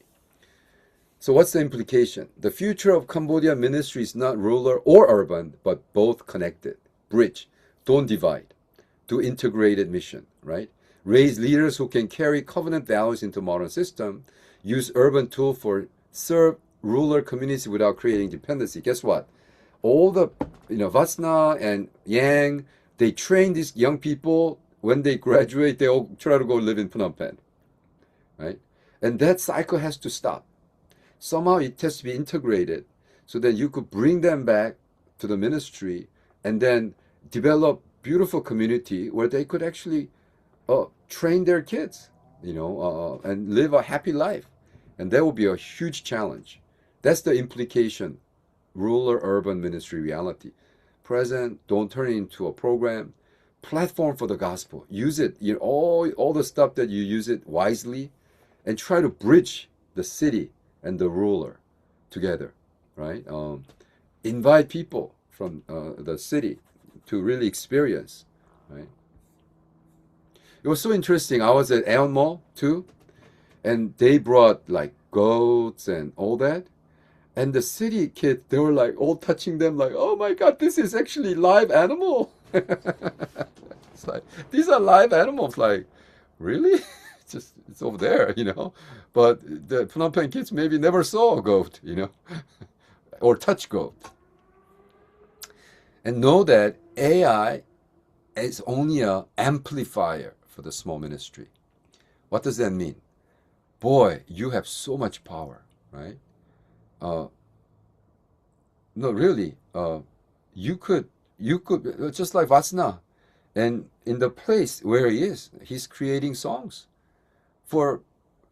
So what's the implication? The future of Cambodia ministry is not rural or urban, but both connected. Bridge. Don't divide. Do integrated mission, right? Raise leaders who can carry covenant values into modern system. Use urban tool for serve rural communities without creating dependency. Guess what? All the, Vatsna and Yang, they train these young people. When they graduate, they all try to go live in Phnom Penh, right? And that cycle has to stop. Somehow it has to be integrated so that you could bring them back to the ministry and then develop beautiful community where they could actually train their kids, and live a happy life. And that will be a huge challenge. That's the implication, rural-urban ministry reality. Present, don't turn it into a program. Platform for the gospel. Use it, all the stuff that you use it wisely, and try to bridge the city and the ruler together, right? Invite people from the city to really experience, right? It was so interesting. I was at Aeon Mall too, and they brought like goats and all that. And the city kids, they were like all touching them, like, oh my God, this is actually live animal. It's like, these are live animals. Like, really? It's over there, But the Phnom Penh kids maybe never saw a goat, or touch goat. And know that AI is only an amplifier for the small ministry. What does that mean? Boy, you have so much power, right? No, really. You could just like Vasna, and in the place where he is, he's creating songs for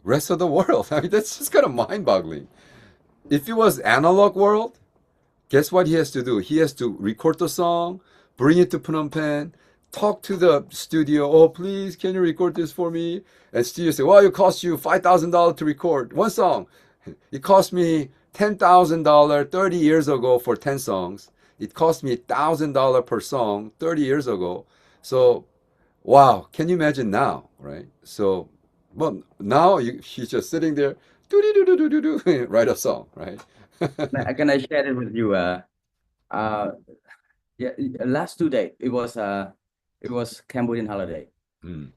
rest of the world. I mean, that's just kind of mind-boggling. If it was analog world, guess what he has to do? He has to record the song, bring it to Phnom Penh, talk to the studio. Oh, please, can you record this for me? And studio say, well, it cost you $5,000 to record one song. It cost me $10,000 30 years ago for 10 songs. It cost me $1,000 per song 30 years ago. So, wow, can you imagine now, right? So, well, now he's just sitting there, write a song, right? Can I share it with you? Yeah, last 2 days it was Cambodian holiday. Mm.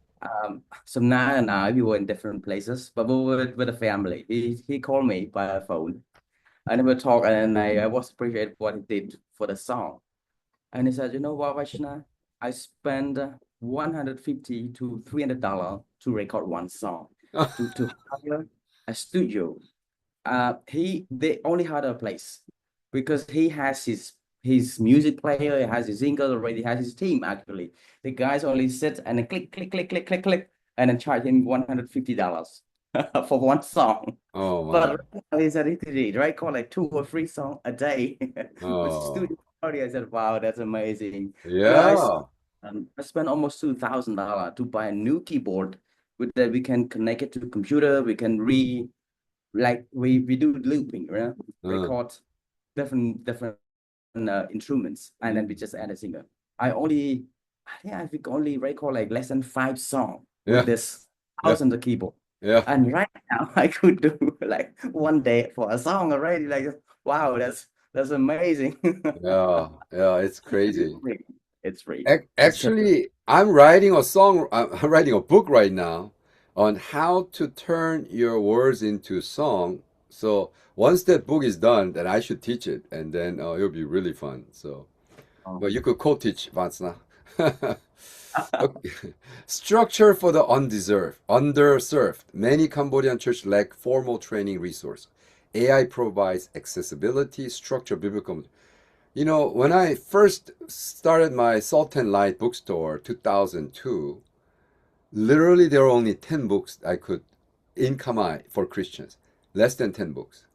Samna and I, we were in different places, but we were with a family. He called me by phone, and we talked, and I was appreciate what he did for the song. And he said, you know what, Vaishna, I spent $150 to $300 to record one song, to hire a studio. They only had a place because he has his music player, he has his single already, has his team actually. The guys only sit and then click, and then charge him $150 for one song. Oh my. But he said he did record like 2 or 3 songs a day with Oh. studio audio. I said, wow, that's amazing. Yeah. I spent almost $2,000 to buy a new keyboard with that we can connect it to the computer. We can we do looping, right? Record different instruments, and then we just add a singer. I think only record like less than 5 songs with this house on the keyboard. Yeah. And right now I could do like 1 day for a song already. Like, wow, that's amazing. Yeah. Yeah. It's crazy. It's free. Actually, I'm writing a song. I'm writing a book right now on how to turn your words into song. So once that book is done, then I should teach it, and then it'll be really fun. So, but you could co-teach, Vatsna. Okay. Structure for the underserved. Many Cambodian churches lack formal training resource. AI provides accessibility, structure, biblical. When I first started my Salt and Light bookstore, 2002, literally there were only 10 books I could in Khmer for Christians, less than 10 books.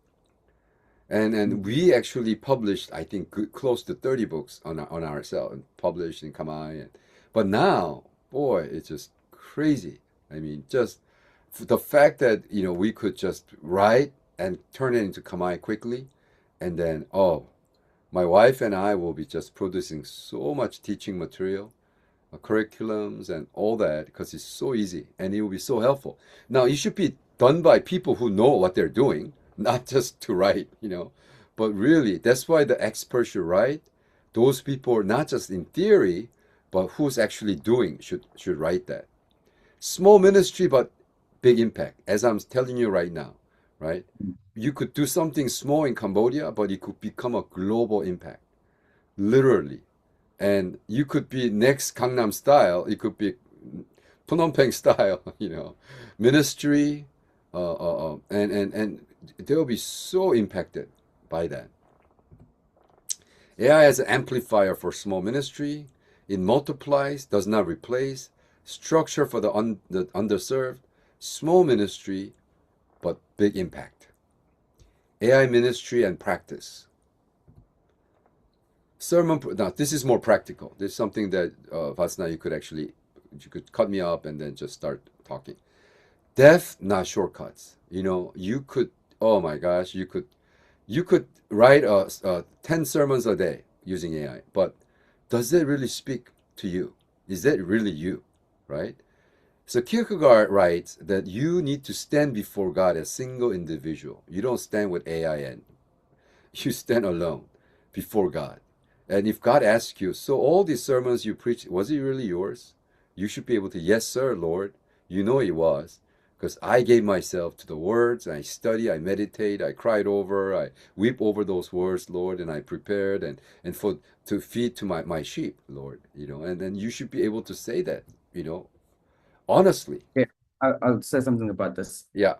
And we actually published, I think, close to 30 books on ourselves, and published in Khmer. But now, boy, it's just crazy. I mean, just the fact that, we could just write and turn it into Khmer quickly, and then, my wife and I will be just producing so much teaching material, curriculums and all that because it's so easy and it will be so helpful. Now, it should be done by people who know what they're doing, not just to write, But really, that's why the experts should write. Those people are not just in theory, but who's actually doing should write that. Small ministry, but big impact, as I'm telling you right now, right? You could do something small in Cambodia, but it could become a global impact, literally. And you could be next Gangnam Style, it could be Phnom Penh style, ministry, and they'll be so impacted by that. AI as an amplifier for small ministry. It multiplies, does not replace. Structure for the underserved. Small ministry, but big impact. AI ministry and practice. Sermon. Now, this is more practical. This is something that Vasna, you could cut me up and then just start talking. Depth, not shortcuts. You could. Oh my gosh, you could write 10 sermons a day using AI, but does it really speak to you? Is that really you, right? So Kierkegaard writes that you need to stand before God as a single individual. You don't stand with AI and you stand alone before God. And if God asks you, so all these sermons you preached, was it really yours? You should be able to, yes, sir, Lord. You know it was. Because I gave myself to the words, I study, I meditate, I cried over, I weep over those words, Lord, and I prepared and to feed to my sheep, Lord, and then you should be able to say that, honestly. Yeah, I'll say something about this. Yeah.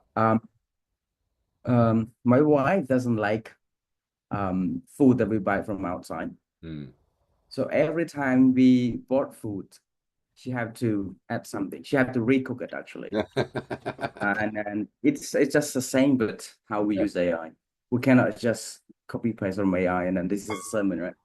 My wife doesn't like food that we buy from outside. So every time we bought food, she have to add something. She have to recook it actually. and it's just the same, but how we use AI. We cannot just copy paste from AI and then this is a sermon, right?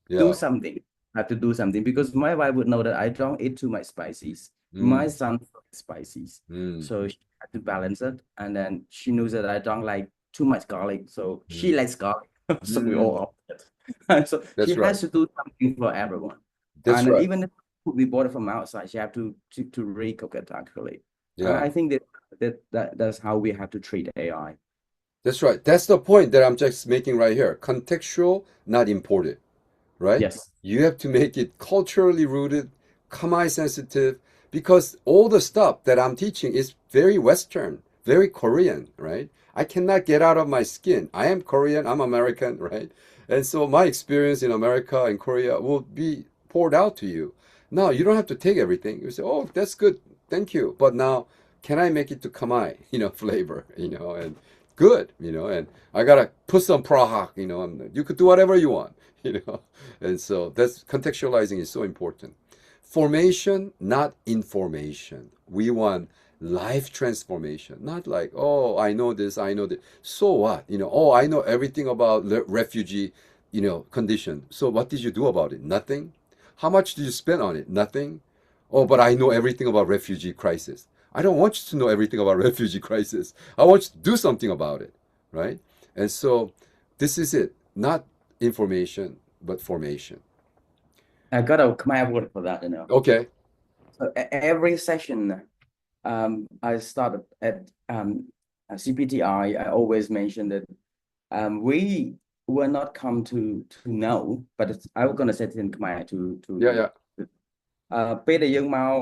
Yeah. Do something. Have to do something because my wife would know that I don't eat too much spices. My son likes spices. So she had to balance it. And then she knows that I don't like too much garlic. So she likes garlic. So we all opt it. So That's she right. has to do something for everyone. That's and right. Even if we bought it from outside, she have to recook it actually. Yeah. I think that's how we have to treat AI. That's right. That's the point that I'm just making right here. Contextual, not imported, right? Yes. You have to make it culturally rooted, Khmer sensitive, because all the stuff that I'm teaching is very Western, very Korean, right? I cannot get out of my skin. I am Korean, I'm American, right? And so my experience in America and Korea will be poured out to you. Now, you don't have to take everything. You say, oh, that's good. Thank you. But now, can I make it to Khmer, flavor, and good, and I gotta put some prahak, and you could do whatever you want, and so that's contextualizing is so important. Formation, not information. We want life transformation, not like, oh, I know this, I know that. So what? Oh, I know everything about refugee, condition. So what did you do about it? Nothing. How much did you spend on it? Nothing. Oh, but I know everything about refugee crisis. I don't want you to know everything about refugee crisis. I want you to do something about it, right? And so this is it, not information, but formation. I got a Khmer word for that, Okay. So every session I started at CPTI, I always mention that we were not come to know, but I was going to say it in Khmer to Yeah. ពេលដែលយើងមក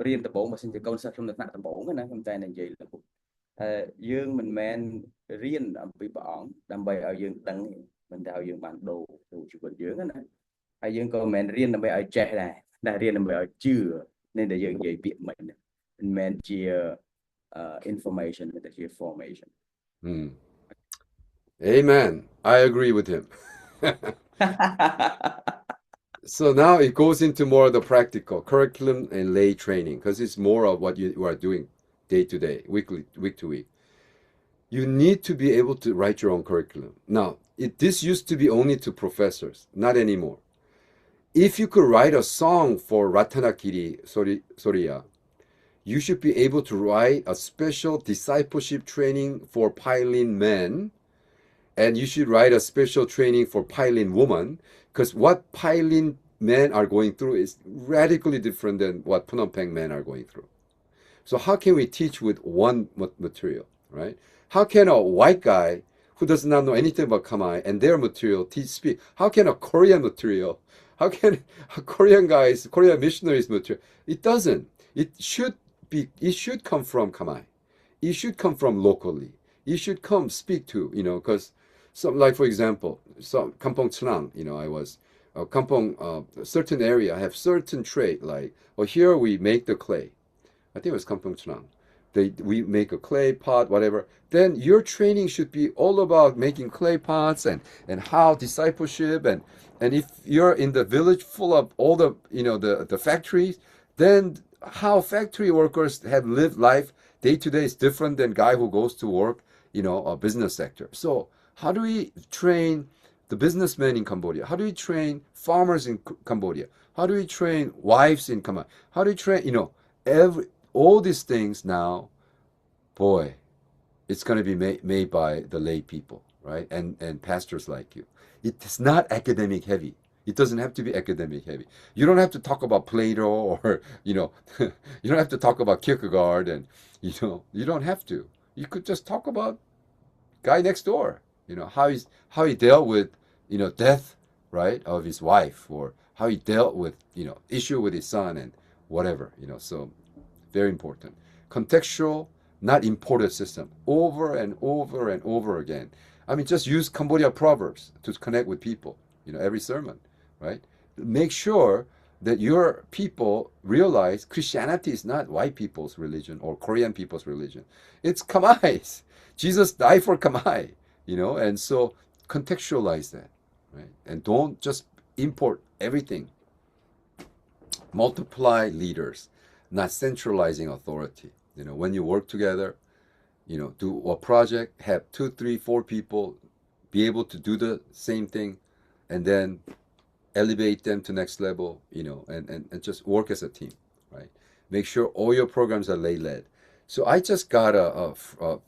រៀនដំបូងបើសិនជាកូនសិស្សក្នុងថ្នាក់ដំបូងណាខ្ញុំតែនិយាយយើងមិនមែនរៀនអំពីព្រះអង្គដើម្បីឲ្យយើងដឹងមិនតែឲ្យយើងបានដូរជីវិតយើងណាហើយយើងក៏មិនមែនរៀនដើម្បីឲ្យចេះដែររៀនដើម្បីឲ្យជឿnênដែលយើងនិយាយពាក្យមិនមែនជា information តែជា formation. Amen. I agree with him. So now it goes into more of the practical curriculum and lay training because it's more of what you are doing day to day, week to week. You need to be able to write your own curriculum. Now, this used to be only to professors, not anymore. If you could write a song for Ratanakiri Soriya, you should be able to write a special discipleship training for Pilin men, and you should write a special training for Pilin woman, because what Pilin men are going through is radically different than what Phnom Penh men are going through. So how can we teach with one material, right? How can a white guy who does not know anything about Khmer and their material speak? How can a Korean material, how can a Korean missionaries material? It doesn't. It should come from Khmer. It should come from locally. It should come speak to, because some, like for example, some Kampong Chhnang, I was Kampong, a certain area have certain trait, like, here we make the clay. I think it was Kampong Chhnang. We make a clay pot, whatever. Then your training should be all about making clay pots and how discipleship and if you're in the village full of all the the factories, then how factory workers have lived life day to day is different than guy who goes to work a business sector. So how do we train the businessmen in Cambodia? How do we train farmers in Cambodia? How do we train wives in Cambodia? How do we train all these things now? Boy, it's going to be made by the lay people, right? And pastors like you. It's not academic heavy. It doesn't have to be academic heavy. You don't have to talk about Plato or you don't have to talk about Kierkegaard, and you don't have to. You could just talk about guy next door. How he dealt with death, right, of his wife, or how he dealt with issue with his son and whatever. So very important. Contextual, not imported system. Over and over and over again. I mean, just use Cambodia proverbs to connect with people. Every sermon, right? Make sure that your people realize Christianity is not white people's religion or Korean people's religion. It's Khmer's. Jesus died for Khmer, and so contextualize that, right? And don't just import everything. Multiply leaders, not centralizing authority. When you work together, do a project, have 2, 3, 4 people be able to do the same thing, and then elevate them to next level, and just work as a team, right? Make sure all your programs are lay-led. So I just got a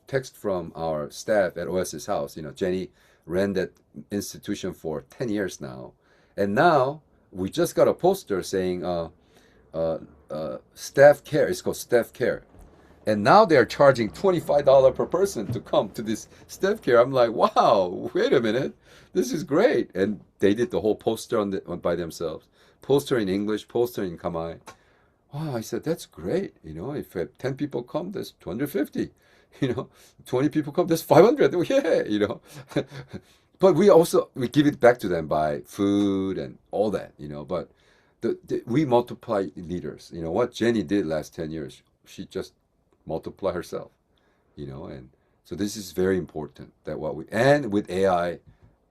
text from our staff at Oasis House. Jenny ran that institution for 10 years now. And now we just got a poster saying staff care. It's called staff care. And now they're charging $25 per person to come to this staff care. I'm like, wow, wait a minute. This is great. And they did the whole poster by themselves. Poster in English, poster in Khmer. Wow, I said, that's great. If 10 people come, that's 250. 20 people come, that's 500. Yeah, But we give it back to them by food and all that, But we multiply leaders. What Jenny did last 10 years, she just multiply herself, and so this is very important that and with AI,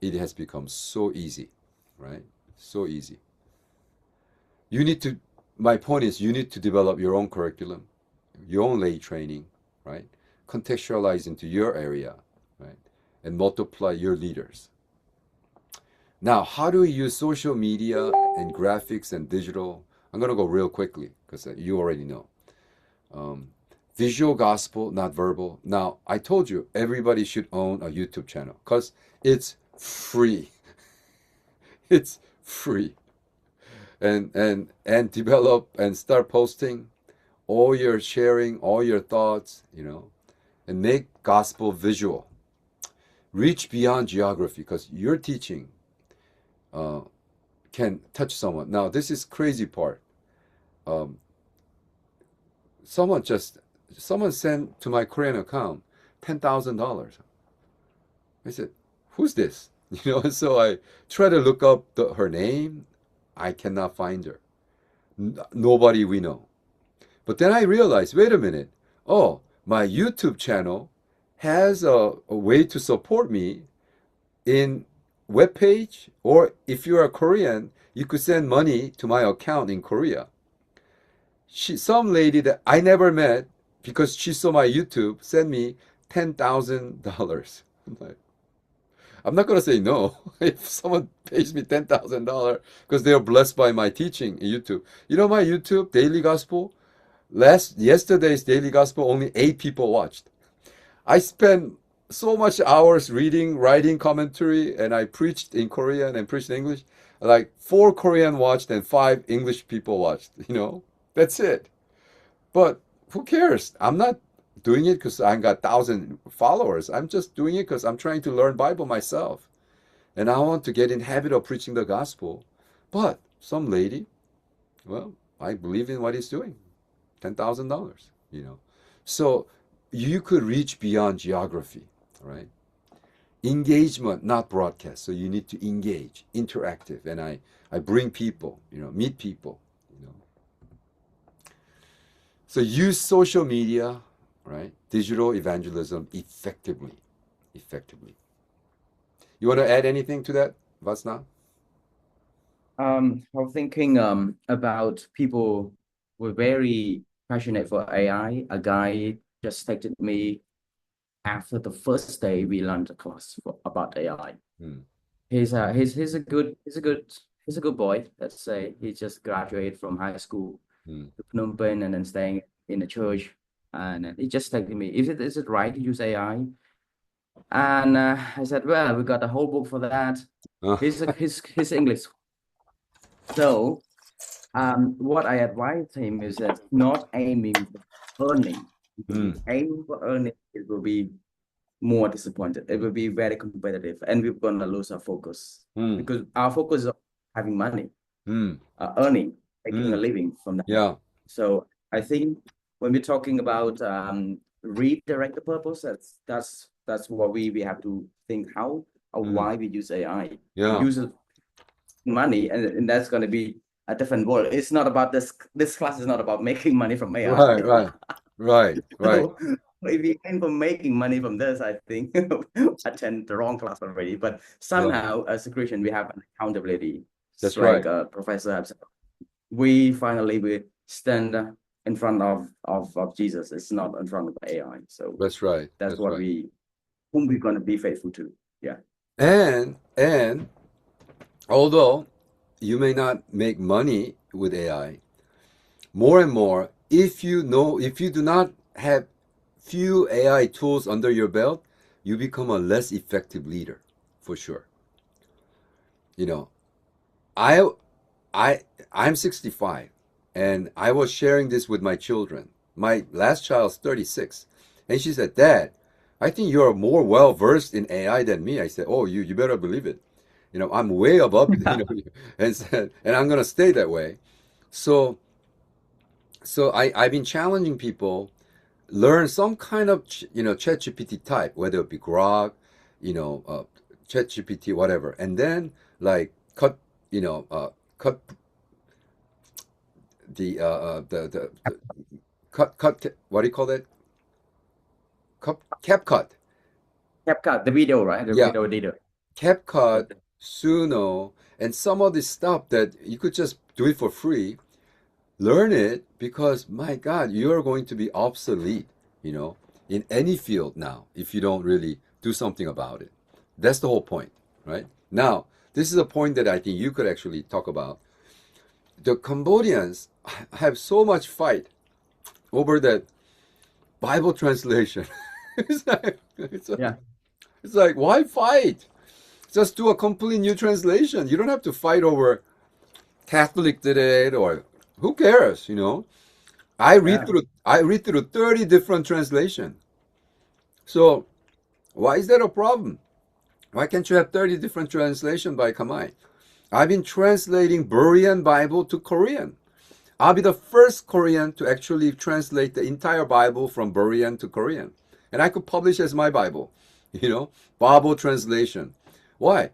it has become so easy, right? So easy. My point is, you need to develop your own curriculum, your own lay training, right? Contextualize into your area, right? And multiply your leaders. Now, how do we use social media and graphics and digital? I'm going to go real quickly because you already know. Visual gospel, not verbal. Now, I told you everybody should own a YouTube channel because it's free. It's free. And develop and start posting all your sharing, all your thoughts, and make gospel visual. Reach beyond geography because your teaching can touch someone. Now, this is crazy part. Someone sent to my Korean account $10,000. I said, who's this? So I try to look up her name. I cannot find her. Nobody we know. But then I realized, wait a minute. Oh, my YouTube channel has a way to support me in webpage, or if you're a Korean, you could send money to my account in Korea. Some lady that I never met, because she saw my YouTube, sent me $10,000. I'm not going to say no if someone pays me $10,000 because they are blessed by my teaching in YouTube. My YouTube Daily Gospel, yesterday's Daily Gospel, only 8 people watched. I spent so much hours reading, writing commentary, and I preached in Korean and preached in English. like 4 Korean watched and 5 English people watched, that's it. But who cares? I'm not doing it because I got 1,000 followers. I'm just doing it because I'm trying to learn Bible myself. And I want to get in habit of preaching the gospel. But some lady, well, I believe in what he's doing. $10,000, So you could reach beyond geography, right? Engagement, not broadcast. So you need to engage, interactive. And I bring people, meet people, So use social media, right? Digital evangelism effectively. Effectively. You want to add anything to that, Vasna? I'm thinking about people were very passionate for AI. A guy just texted me after the first day we learned a class about AI. He's a good boy. Let's say he just graduated from high school to Phnom Penh and then staying in the church. And he just texted me, is it right to use AI? And I said, well, we got a whole book for that. His English. So what I advise him is that not aiming for earning. If you aim for earning, it will be more disappointed. It will be very competitive, and we're gonna lose our focus because our focus is on having money, earning, making a living from that. Yeah. So I think when we're talking about redirect the purpose, that's what we have to think how or why we use AI. Yeah. We use it money, and that's going to be a different world. It's not about this class is not about making money from AI. Right. So if you aim for making money from this, I think attend the wrong class already. But somehow, as a Christian, we have an accountability. That's like right. Professor said, we stand in front of Jesus. It's not in front of AI. So That's right. that's what right. whom we're going to be faithful to. Yeah. And although you may not make money with AI, more and more, if you do not have few AI tools under your belt, you become a less effective leader, for sure. I'm 65, and I was sharing this with my children. My last child's 36, and she said, "Dad, I think you're more well versed in AI than me." I said, "Oh, you better believe it. I'm way above, and I'm gonna stay that way." So I've been challenging people, learn some kind of ChatGPT type, whether it be Grok, ChatGPT, whatever, and then like cut the cut what do you call that? CapCut. CapCut, the video, right? The Yeah. video editor. CapCut, Suno, and some of this stuff that you could just do it for free. Learn it because, my God, you're going to be obsolete, in any field now if you don't really do something about it. That's the whole point, right? Now, this is a point that I think you could actually talk about. The Cambodians have so much fight over that Bible translation. It's like, why fight? Just do a complete new translation. You don't have to fight over Catholic did it or who cares, I read through 30 different translations. So why is that a problem? Why can't you have 30 different translations by Kamai? I've been translating Berean Bible to Korean. I'll be the first Korean to actually translate the entire Bible from Berean to Korean. And I could publish as my Bible, Bible translation. Why?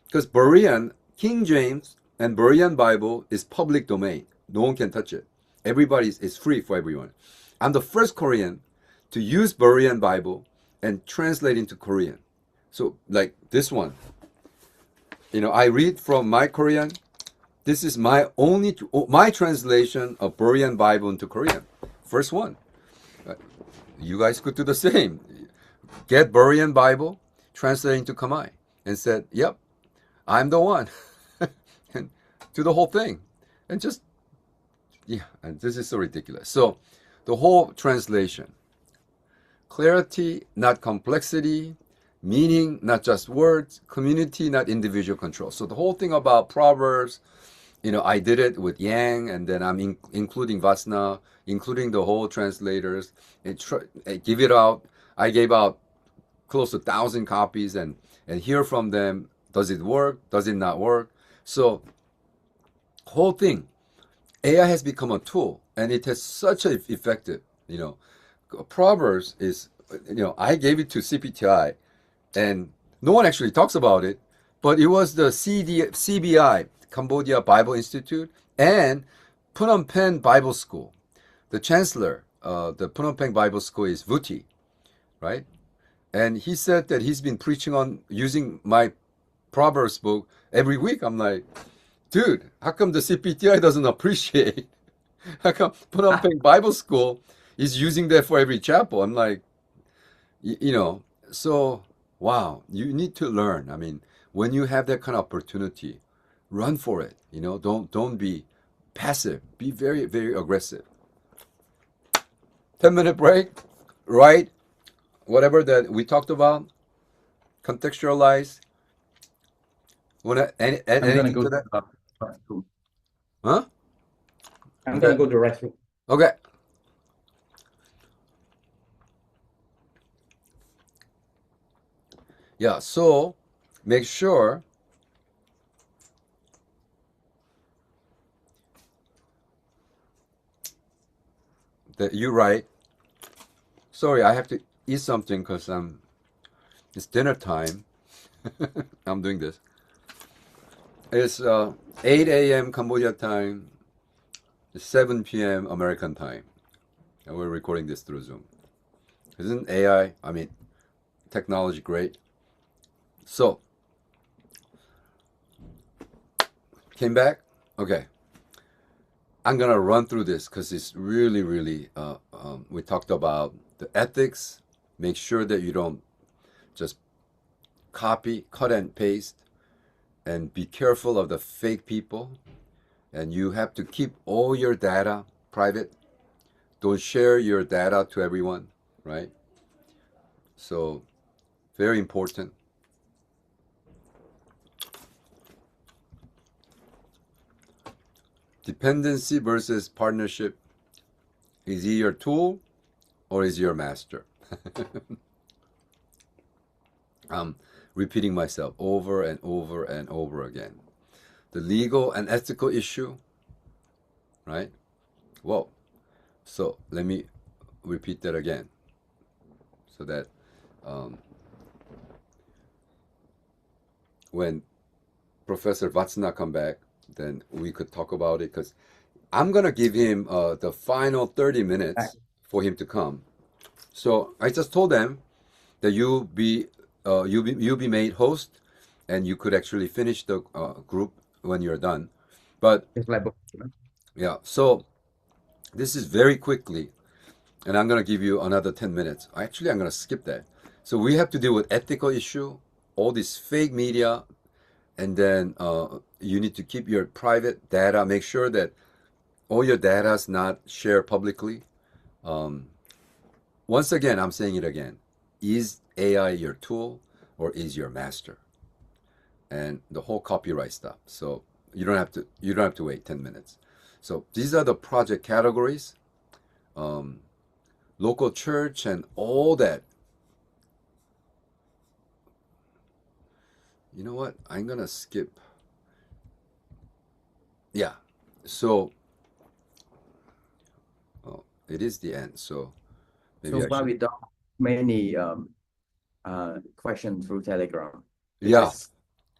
Because Berean, King James, and Berean Bible is public domain. No one can touch it. It's free for everyone. I'm the first Korean to use Berean Bible and translate into Korean. So like this one, I read from my Korean. This is my translation of Berean Bible into Korean. First one. You guys could do the same. Get Berean Bible, translate into Khmer, and said, "Yep, I'm the one." And do the whole thing. And just, and this is so ridiculous. So the whole translation, clarity, not complexity, Meaning, not just words, community, not individual control. So the whole thing about Proverbs, I did it with Yang, and then I'm including Vasna, including the whole translators, and give it out. I gave out close to 1,000 copies and hear from them. Does it work? Does it not work? So whole thing, AI has become a tool, and it has such an effective, Proverbs is, I gave it to CPTI, and no one actually talks about it, but it was the CBI, Cambodia Bible Institute, and Phnom Penh Bible School. The chancellor, the Phnom Penh Bible School is Vuti, right? And he said that he's been preaching on using my Proverbs book every week. I'm like, dude, how come the CPTI doesn't appreciate? How come Phnom Penh Bible School is using that for every chapel? I'm like, so wow, you need to learn. I mean, when you have that kind of opportunity, run for it. Don't be passive. Be very, very aggressive. 10-minute break, right? Whatever that we talked about, contextualize. Wanna add anything to that? Huh? I'm gonna go to the restroom. Okay. Yeah, so make sure that you write. Sorry, I have to eat something because it's dinner time. I'm doing this. It's 8 a.m. Cambodia time, 7 p.m. American time. And we're recording this through Zoom. Isn't AI, technology great? So, came back? Okay. I'm going to run through this because it's really, really, we talked about the ethics. Make sure that you don't just copy, cut and paste, and be careful of the fake people. And you have to keep all your data private. Don't share your data to everyone, right? So, very important. Dependency versus partnership. Is he your tool or is he your master? I'm repeating myself over and over and over again. The legal and ethical issue, right? Whoa. So let me repeat that again so that when Professor Vatsna come back, then we could talk about it, because I'm going to give him the final 30 minutes for him to come. So I just told them that you'll be made host, and you could actually finish the group when you're done. But yeah, so this is very quickly, and I'm going to give you another 10 minutes. Actually, I'm going to skip that. So we have to deal with ethical issue, all this fake media, and then you need to keep your private data. Make sure that all your data is not shared publicly. Once again, I'm saying it again. Is AI your tool or is your master? And the whole copyright stuff. So you don't have to wait 10 minutes. So these are the project categories. Local church and all that. You know what? I'm going to skip. Yeah. So it is the end. So maybe far we don't have many questions through Telegram. Yeah.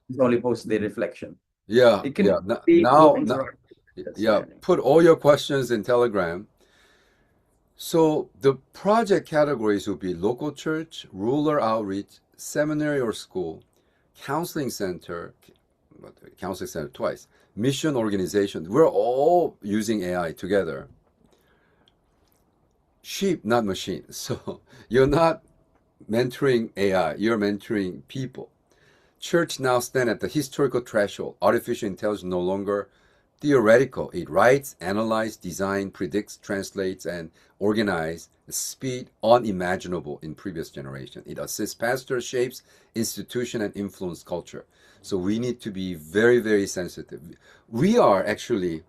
It's only post the reflection. Yeah. It can yeah. be Now, yeah. Put all your questions in Telegram. So the project categories will be local church, rural outreach, seminary or school, counseling center twice, mission organization. We're all using AI together. Sheep, not machine. So you're not mentoring AI, you're mentoring people. Church now stand at the historical threshold. Artificial intelligence no longer theoretical. It writes, analyzes, designs, predicts, translates, and organizes the speed unimaginable in previous generation. It assists pastors, shapes institution, and influence culture. So we need to be very, very sensitive. We are actually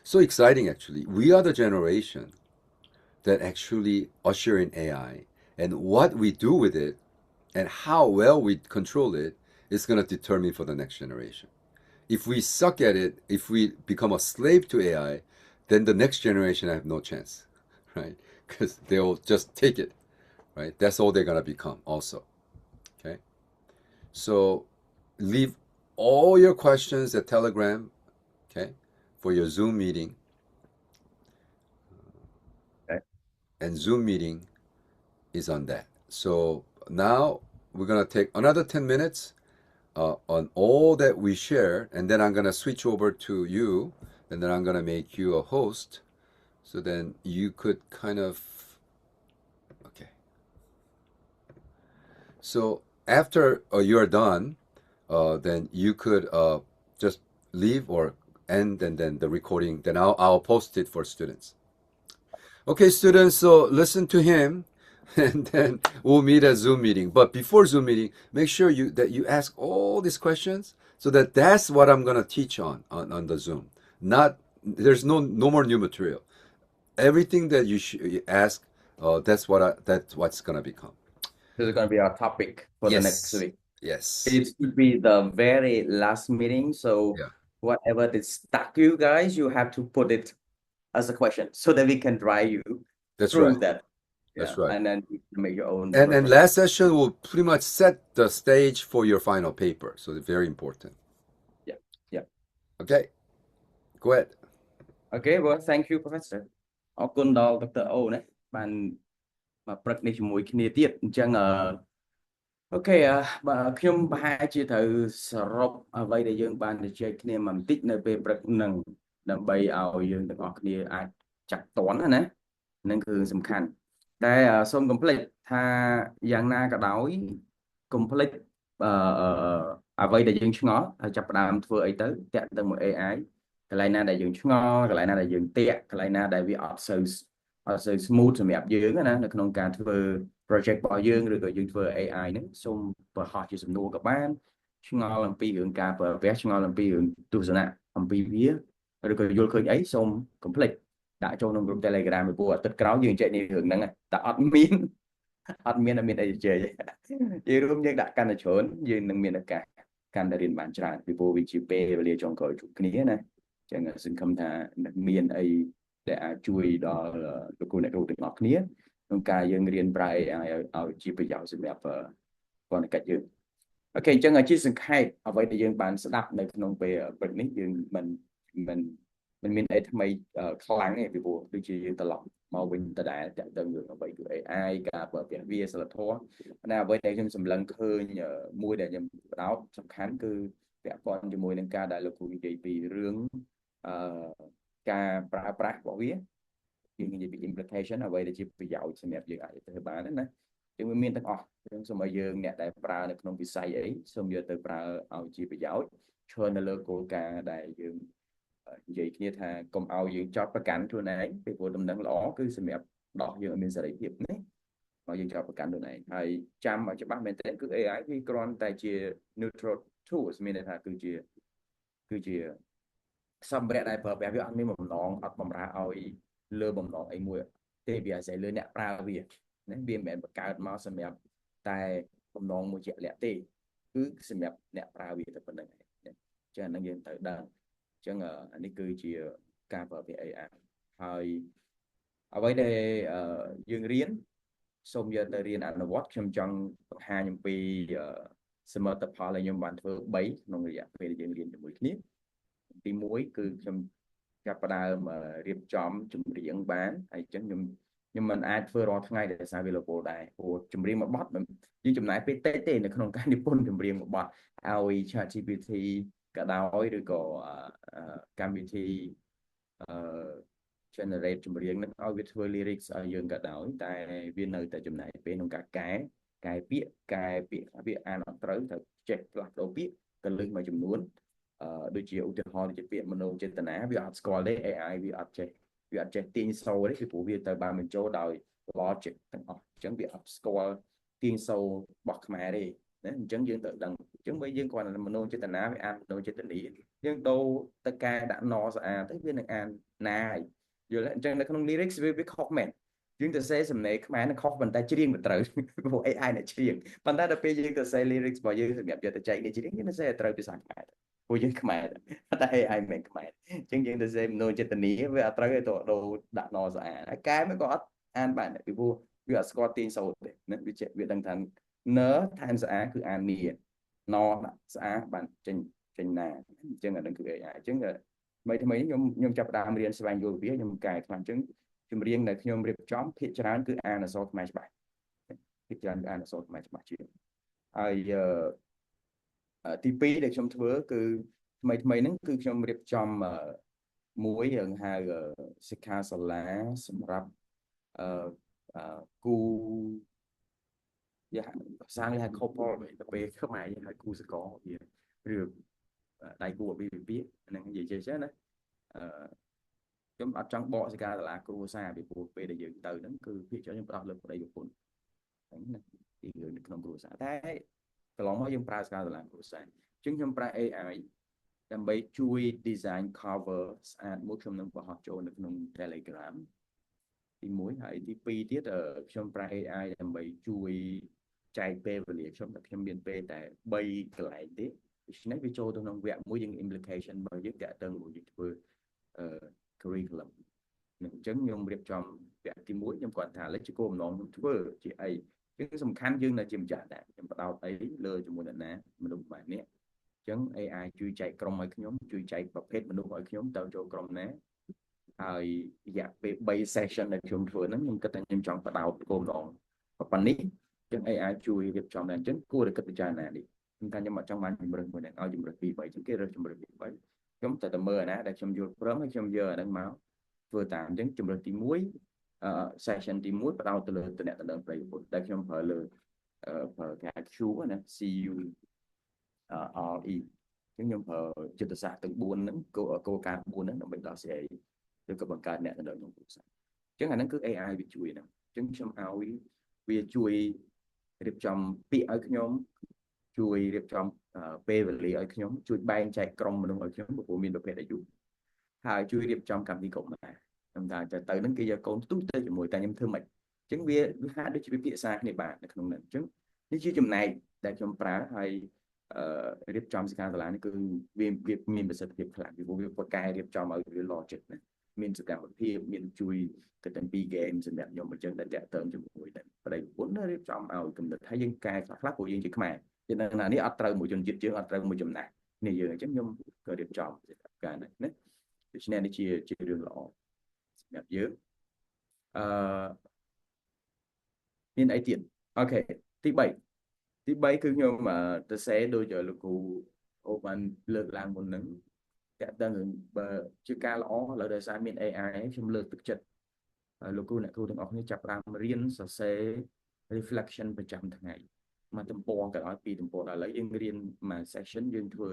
so exciting, actually. We are the generation that actually usher in AI. And what we do with it and how well we control it is going to determine for the next generation. If we suck at it, if we become a slave to AI, then the next generation have no chance, right? Because they'll just take it, right? That's all they're going to become also, okay? So leave all your questions at Telegram, okay, for your Zoom meeting. Okay. And Zoom meeting is on that. So now we're going to take another 10 minutes on all that we share, and then I'm going to switch over to you, and then I'm going to make you a host, so then you could kind of, okay. So after you're done, then you could just leave or end, and then the recording, then I'll post it for students. Okay, students, so listen to him, and then we'll meet at Zoom meeting. But before Zoom meeting, make sure that you ask all these questions, so that's what I'm gonna teach on the Zoom. Not there's no more new material. Everything that you ask, that's what's gonna become. This is going to be our topic for the next Yes, week. yes, It should be the very last meeting. So yeah, whatever that stuck you guys, you have to put it as a question so that we can drive you that's through right, that. that's Yeah. right. And then you can make your own And version. last session will pretty much set the stage for your final paper, so it's very important. Yeah. Yeah. Okay, go ahead. Okay, well, thank you, Professor. អរគុណដល់ Dr. O ណាបានមកព្រឹកនេះជាមួយគ្នាទៀតអញ្ចឹងអូខេបាទខ្ញុំប្រហែលជាត្រូវសរុបអ្វីដែលយើងបានជជែកគ្នាមកបន្តិចនៅពេលព្រឹកហ្នឹងដើម្បីឲ្យយើងទាំងអស់គ្នាអាចចាក់តន់ណាហ្នឹងគឺសំខាន់តែសូមកុំភ្លេចថាយ៉ាងណាក៏ដោយកុំភ្លេចអ្វីដែលយើងឆ្ងល់ហើយចាប់ផ្ដើមធ្វើអីទៅតាក់ទៅមួយ AI កន្លែងណាដែលយើងឆ្ងល់កន្លែងណាដែលយើងតាក់កន្លែងណាដែលវាអត់សូវ smooth សម្រាប់យើងណានៅក្នុងការធ្វើ project របស់យើងឬក៏យើងធ្វើ AI ហ្នឹងសូមបង្ហោះជាសំណួរក៏បានឆ្ងល់អំពីរឿងការប្រើប្រាស់ឆ្ងល់អំពីរឿងទស្សនៈអំពីវាឬក៏យល់ឃើញអីសូមកុំភ្លេចដាក់ចូលក្នុង group Telegram ពីព្រោះអាទិត្យក្រោយយើងចែកនេះរឿងហ្នឹងតែអត់មានអីជជែកយើងរួមយើងដាក់កាន់តែច្រើនយើងនឹងមានឱកាសកាន់តែរៀនបានច្រើនពីព្រោះវាជាពេលវេលាចុងក្រោយជួបគ្នាណាអញ្ចឹងសង្ឃឹមថានឹងមានអីដែលអាចជួយដល់លោកគ្រូអ្នកគ្រូទាំងអស់គ្នាក្នុងការយើងរៀនប្រើ AI ឲ្យជាប្រយោជន៍សម្រាប់ព័ន្ធកិច្ចយើងអូខេអញ្ចឹងជាសង្ខេបអ្វីដែលយើងបានស្ដាប់នៅក្នុងពេលព្រឹកនេះយើងមិនមានអីថ្មីខ្លាំងទេពីព្រោះដូចជាយើងត្រឡប់មកវិញដដែលតាក់ទងរឿងអ្វីគឺ AI ការប្រើប្រាស់វាសិលធម៌តែអ្វីដែលខ្ញុំសម្លឹងឃើញមួយដែលខ្ញុំបដោតសំខាន់គឺពាក់ព័ន្ធជាមួយនឹងការដែលលោកគ្រូនិយាយពីរឿងការប្រើប្រាស់របស់វាយើងនិយាយពី implication អ្វីដែលជាប្រយោជន៍សម្រាប់យើងអាចធ្វើបានណាយើងមានទាំងអស់យើងសូមឲ្យយើងអ្នកដែលប្រើនៅក្នុងវិស័យអីសូមយកទៅប្រើឲ្យជាប្រយោជន៍ឈរនៅលើគោលការណ៍ដែលយើងនិយាយគ្នាថាកុំឲ្យយើងចោទប្រកាន់ខ្លួនឯងពីព្រោះដំណឹងល្អគឺសម្រាប់ដោះយើងឲ្យមានសេរីភាពណាមកយើងចោទប្រកាន់ខ្លួនឯងហើយចាំឲ្យច្បាស់មែនទែនគឺ AI គឺគ្រាន់តែជា neutral tools មានន័យថាគឺជាសម្ភារៈដែលប្រើប្រាស់វាអត់មានបំណងអត់បំរើឲ្យលើបំណងអីមួយទេវាអាស្រ័យលើអ្នកប្រើវាណាវាមិនមែនបង្កើតមកសម្រាប់តែបំណងមួយជាក់លាក់ទេគឺសម្រាប់អ្នកប្រើវាតែប៉ុណ្្នឹងឯងចឹងហ្នឹងយើងត្រូវដឹងអញ្ចឹងអានេះគឺជាការប្រើប្រាស់ AI ហើយអ្វីដែលយើងរៀនសូមយកទៅរៀនអនុវត្តខ្ញុំចង់បង្ហាញអំពីសមិទ្ធផលដែលខ្ញុំបានធ្វើ3ក្នុងរយៈពេលដែលយើងរៀនជាមួយគ្នាទី1គឺខ្ញុំចាប់ផ្ដើមរៀបចំចម្រៀងបានហើយអញ្ចឹងខ្ញុំមិនអាចធ្វើរាល់ថ្ងៃដោយសារវាលោកពលដែរព្រោះចម្រៀងមួយបទយើងចំណាយពេលតិចទេនៅក្នុងការនិពន្ធចម្រៀងមួយបទឲ្យ ChatGPT ក៏ដោយឬក៏កម្មវិធីgenerate ចម្រៀងនឹងឲ្យវាធ្វើ lyrics ឲ្យយើងក៏ដោយតែវានៅតែចំណាយពេលក្នុងការកែពាក្យវាអានអត់ត្រូវត្រូវចេះផ្លាស់ប្ដូរពាក្យក៏លើកមួយចំនួន ដូចជាឧទាហរណ៍ដូចជាពាក្យមនោចេតនាវាអត់ស្គាល់ទេ AI វាអត់ចេះទាញសូរទេពីព្រោះវាទៅបានបញ្ចូលដោយ logic ទាំងអស់អញ្ចឹងវាអត់ស្គាល់ទាញសូររបស់ខ្មែរទេណាអញ្ចឹងយើងត្រូវដឹងអញ្ចឹងបើយើងគ្រាន់តែមនោចេតនាវាអានមនោចេតនាយើងដូរទៅកែដាក់ណស្អាតទៅវានឹងអានណាយល់ទេអញ្ចឹងនៅក្នុង lyrics វាខុសមែនយើងទៅសេសំណេរខ្មែរនឹងខុសប៉ុន្តែច្រៀងមិនត្រូវព្រោះ AI អ្នកច្រៀងប៉ុន្តែដល់ពេលយើងទៅសេ lyrics របស់យើងសម្រាប់យកទៅចែកនេះច្រៀងយើងទៅសេត្រូវភាសាខ្មែរព្រោះយើងខ្មែរតែ AI មិនខ្មែរអញ្ចឹងយើងទៅសេមនោចេតនាវាអត់ត្រូវទេទៅដូរដាក់ណស្អាតហើយកែមិនក៏អត់អានបានដែរពីព្រោះវាអត់ស្គាល់ទាញសូរទេណាវាដឹងថានថែមស្អាគឺអាននីណដាក់ស្អាបានចេញណាអញ្ចឹងអានឹងគឺ AI អញ្ចឹងថ្មីខ្ញុំចាប់ផ្ដើមរៀនស្វែងយល់វាខ្ញុំកែខ្លាំងអញ្ចឹងចម្រៀងដែលខ្ញុំរៀបចំភាគច្រើនគឺអានអក្សរខ្មែរច្បាស់ភាគច្រើនអានអក្សរខ្មែរច្បាស់ជាងហើយទី2ដែលខ្ញុំធ្វើគឺថ្មីហ្នឹងគឺខ្ញុំរៀបចំមួយយើងហៅសិក្ខាសាលាសម្រាប់គូភាសាគេហៅ couple ទៅពេលខ្មែរគេហៅគូសកលវាឬដៃគូអាពាហ៍ពិពាហ៍ហ្នឹងនិយាយចេះណាខ្ញុំអត់ចង់បកសិក្ខាសាលាគ្រួសារពីព្រោះពេលដែលយើងទៅហ្នឹងគឺភាគច្រើនខ្ញុំផ្ដោតលើប្តីប្រពន្ធហ្នឹងណាទីរឿងនៅក្នុងគ្រួសារតែកន្លងមកយើងប្រើសិក្ខាសាលាគ្រួសារអញ្ចឹងខ្ញុំប្រើ AI ដើម្បីជួយ design cover ស្អាតមួយខ្ញុំនឹងបង្ហោះចូលនៅក្នុង Telegram ទី1ហើយទី2ទៀតខ្ញុំប្រើ AI ដើម្បីជួយចែកពេលវេលាខ្ញុំតែខ្ញុំមានពេលតែ3កន្លែងទេដូច្នេះវាចូលទៅក្នុងវគ្គមួយយើង implication របស់យើងតាក់ទងមួយយើងធ្វើ curriculum អញ្ចឹងខ្ញុំរៀបចំវគ្គទី1ខ្ញុំគាត់ថាលេចជាគោលបំណងខ្ញុំធ្វើជាអីអញ្ចឹងសំខាន់យើងនៅជាម្ចាស់ដែរខ្ញុំបដោតអីលើជាមួយអ្នកណាមនុស្សបែបនេះអញ្ចឹង AI ជួយចែកក្រុមឲ្យខ្ញុំជួយចែកប្រភេទមនុស្សឲ្យខ្ញុំទៅចូលក្រុមណាហើយរយៈពេល3 session ដែលខ្ញុំធ្វើហ្នឹងខ្ញុំគិតថាខ្ញុំចង់បដោតគោលបំណងប៉ុណ្នេះអញ្ចឹង AI ជួយរៀបចំដែរអញ្ចឹងគួរតែគិតពិចារណានេះខ្ញុំថាខ្ញុំអត់ចង់បានជំរើសមួយហ្នឹងឲ្យជំរើស2 3អញ្ចឹងគេរើសជំរើស2 3ខ្ញុំតែមើលអាណាដែលខ្ញុំយល់ព្រមហើយខ្ញុំយកអាហ្នឹងមកធ្វើតាមអញ្ចឹងជំរើសទី1 session ទី1បដោតទៅលើតំណែងប្រិយពុទ្ធដែលខ្ញុំប្រើលើប្រើគេ Q ណា CU RE អញ្ចឹងខ្ញុំប្រើចិត្តសាស្ត្រទាំង4ហ្នឹងគោលការណ៍4ហ្នឹងដើម្បីដោះស្រាយឬក៏បង្កើតអ្នកនៅក្នុងគ្រួសារអញ្ចឹងអាហ្នឹងគឺ AI វាជួយហ្នឹងអញ្ចឹងខ្ញុំឲ្យវាជួយរៀបចំពាក្យឲ្យខ្ញុំជួយរៀបចំពេលវេលាឲ្យខ្ញុំជួយបែងចែកក្រុមមនុស្សឲ្យខ្ញុំព្រោះមានប្រភេទអាយុហើយជួយរៀបចំកម្មវិធីកុមារខ្ញុំថាទៅហ្នឹងគេយកកូនផ្ទុះទៅជាមួយតែខ្ញុំធ្វើមិនអញ្ចឹងវាហាក់ដូចជាពិភាក្សាគ្នាបាននៅក្នុងហ្នឹងអញ្ចឹងនេះជាចំណែកដែលខ្ញុំប្រើហើយរៀបចំសិក្ខាសាលានេះគឺវាមានប្រសិទ្ធភាពខ្លាំងពីព្រោះវាបកកែរៀបចំឲ្យវា logic ណាមានសកម្មភាពមានជួយទៅទាំងពី game សម្រាប់ខ្ញុំអញ្ចឹងដែលតាក់ទងជាមួយតែប្តីប្រពន្ធរៀបចំឲ្យកំណត់ហើយយើងកែខ្លះព្រោះយើងជាខ្មែរយើងដឹងថានេះអត់ត្រូវមួយជនជាតិយើងអត់ត្រូវមួយចំណាស់នេះយើងអញ្ចឹងខ្ញុំក៏រៀបចំការនេះណាដូច្នេះនេះជារឿងល្អសម្រាប់យើងមានអីទៀតអូខេទី3គឺខ្ញុំទៅសេដូចលោកគ្រូអូបានលើកឡើងមុនហ្នឹងតាក់ទងបើជាការល្អឥឡូវដោយសារមាន AI ខ្ញុំលើកទឹកចិត្តលោកគ្រូអ្នកគ្រូទាំងអស់គ្នាចាប់ផ្ដើមរៀនសរសេរ reflection ប្រចាំថ្ងៃមកទំព័រក៏ឲ្យ2ទំព័រដល់ឥឡូវយើងរៀនមួយ session យើងធ្វើ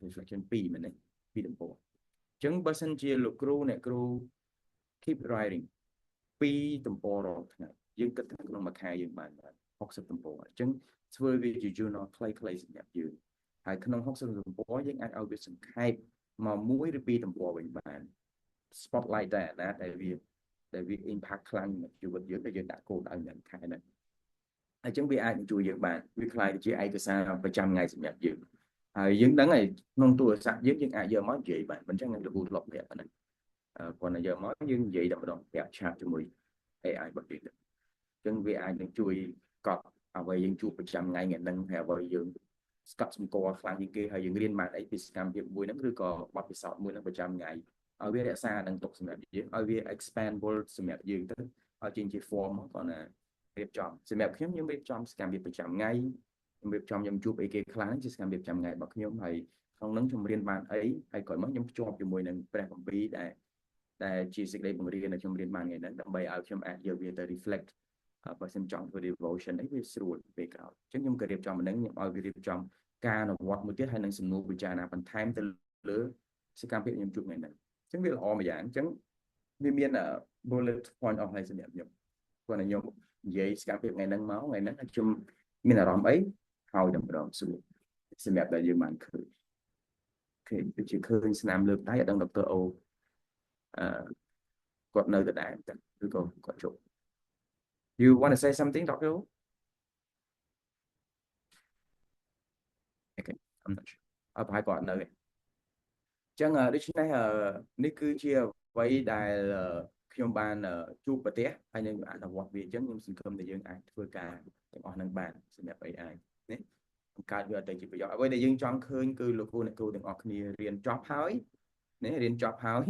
reflection 2មែនទេ2ទំព័រអញ្ចឹងបើសិនជាលោកគ្រូអ្នកគ្រូ keep writing 2ទំព័ររាល់ថ្ងៃយើងគិតថាក្នុងមួយខែយើងបាន60ទំព័រអញ្ចឹងធ្វើវាជា journal ខ្លីៗសម្រាប់យើងហើយក្នុង60ទំព័រយើងអាចឲ្យវាសង្ខេបមក1ឬ2ទំព័រវិញបាន spotlight តែណាដែលវា impact ខ្លាំងក្នុងជីវិតយើងដែលយើងដាក់គោលដៅយ៉ាងខែហ្នឹងអញ្ចឹងវាអាចជួយយើងបានវាខ្លាយទៅជាឯកសារប្រចាំថ្ងៃសម្រាប់យើងហើយយើងដឹងហើយក្នុងទូរស័ព្ទយើងអាចយកមកនិយាយបានមិនចឹងលោកគ្រូធ្លាប់ប្រាប់ហ្នឹងគាត់តែយកមកយើងនិយាយតែម្ដងប្រាប់ឆាតជាមួយ AI របស់យើងអញ្ចឹងវាអាចនឹងជួយកត់អ្វីយើងជួបប្រចាំថ្ងៃហ្នឹងហើយអ្វីយើងស្កត់សម្គាល់ខ្លាំងជាងគេហើយយើងរៀនបានអីពីសកម្មភាពមួយហ្នឹងឬក៏បទពិសោធន៍មួយហ្នឹងប្រចាំថ្ងៃឲ្យវារក្សានឹងទុកសម្រាប់យើងឲ្យវា expandable សម្រាប់យើងទៅឲ្យចេញជា form គាត់ណារៀបចំសម្រាប់ខ្ញុំរៀបចំសកម្មភាពប្រចាំថ្ងៃខ្ញុំរៀបចំខ្ញុំជួបអីគេខ្លះជាសកម្មភាពប្រចាំថ្ងៃរបស់ខ្ញុំហើយក្នុងហ្នឹងខ្ញុំរៀនបានអីហើយក្រោយមកខ្ញុំភ្ជាប់ជាមួយនឹងព្រះគម្ពីរដែលជាសេចក្តីបង្រៀនដែលខ្ញុំរៀនបានថ្ងៃហ្នឹងដើម្បីឲ្យខ្ញុំអាចយកវាទៅ reflect បើខ្ញុំចង់ធ្វើ devotion នេះវាស្រួលពេលក្រោយអញ្ចឹងខ្ញុំក៏រៀបចំហ្នឹងខ្ញុំឲ្យវារៀបចំការអនុវត្តមួយទៀតហើយនឹងសំណួរពិចារណាបន្ថែមទៅ lứa sẽ cam kết nhầm chụp ngày này chứng biết là họ mà dạng chứng vì miền là bullet point of này sẽ đẹp nhầm còn là nhầm vậy sẽ cam kết ngày nắng máu ngày nắng chung miền là rõm ấy hầu đầm rõm xuống sẽ đẹp là dương màn khởi thì chỉ khơi nam lược tái ở trong Dr. O quạt nơi tại đại cứ còn quạt chụp you want to say something Dr. O okay I'm not sure phải quạt nơiចឹងដូច្នេះនេះគឺជាអ្វីដែលខ្ញុំបានជួបប្រទះហើយនឹងអនុវត្តវាអញ្ចឹងខ្ញុំសង្ឃឹមថាយើងអាចធ្វើការទាំងអស់នឹងបានសម្រាប់ AI នេះបង្កើតវាទៅជាប្រយោជន៍អ្វីដែលយើងចង់ឃើញគឺលោកគ្រូអ្នកគ្រូទាំងអស់គ្នារៀនចប់ហើយនេះរៀនចប់ហើយ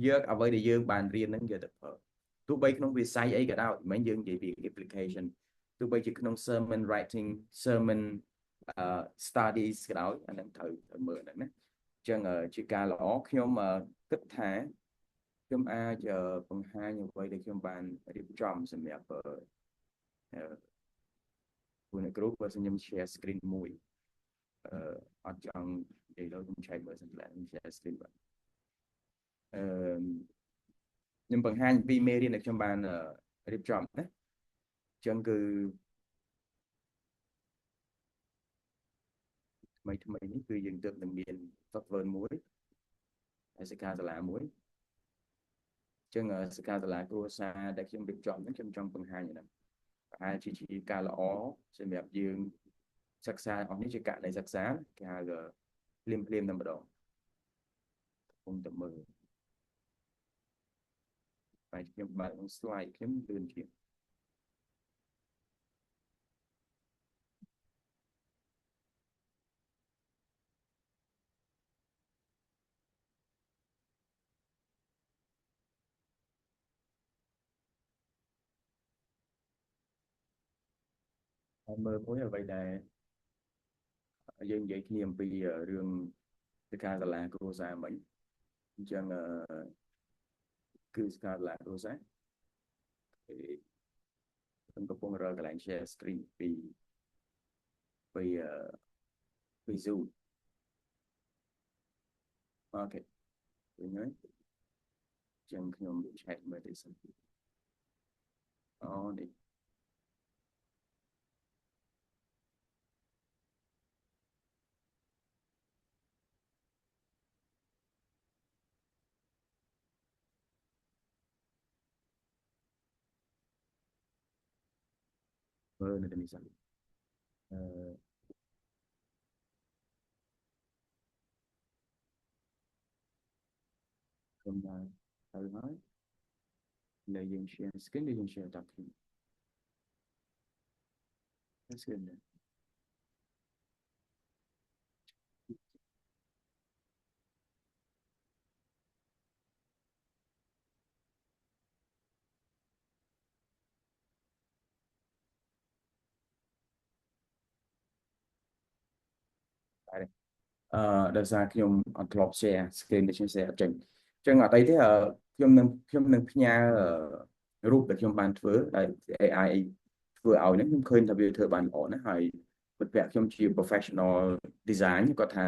យកអ្វីដែលយើងបានរៀនហ្នឹងយកទៅប្រើទោះបីក្នុងវិស័យអីក៏ដោយមិនយើងនិយាយពី application ទោះបីជាក្នុង sermon writing sermon studies ក៏ដោយអាហ្នឹងត្រូវមើលហ្នឹងណាចឹងជាការល្អខ្ញុំគិតថាខ្ញុំអាចបង្ហាញអ្វីដែលខ្ញុំបានរៀបចំសម្រាប់ពួកអ្នកគ្រូបើខ្ញុំ share screen មួយអត់ចង់និយាយដល់ខ្ញុំឆែកមើលសិនឡើង share screen បាទខ្ញុំបង្ហាញពីមេរៀនដែលខ្ញុំបានរៀបចំណាចឹងគឺថ្មីនេះគឺយើងទើបនឹងមាន software មួយហើយសិក្ខាសាលាមួយចឹងសិក្ខាសាលាគ្រួសារដែលខ្ញុំរៀបចំហ្នឹងខ្ញុំចង់បង្ហាញហ្នឹងប្រហែលជាការល្អសម្រាប់យើងសិក្សាអស់នេះជាករណីសិក្សាគេហៅភ្លាមតែម្ដងខ្ញុំទៅមើលហើយខ្ញុំបើកក្នុង slide ខ្ញុំលឿនជាងមើលមួយអ្វីដែលយើងនិយាយគ្នាអំពីរឿងសិក្ខាសាលាគ្រួសារមិញអញ្ចឹងគឺសិក្ខាសាលាគ្រួសារខ្ញុំកំពុងរកកន្លែង share screen ពី Zoom អូខេឃើញហើយចឹងខ្ញុំឆែកមើលទៅសិនអូនេះមើលនៅនេះសិនខ្ញុំបានទៅហើយនៅយើង share screen ឬយើង share document screen នេះដោយសារខ្ញុំអត់ធ្លាប់ share screen ដូចខ្ញុំ share អត់ចេញអញ្ចឹងអត់អីទេខ្ញុំនឹងផ្ញើរូបដែលខ្ញុំបានធ្វើដោយ AI ធ្វើឲ្យហ្នឹងខ្ញុំឃើញថាវាធ្វើបានល្អណាស់ហើយពិតប្រាកដខ្ញុំជា professional design គាត់ថា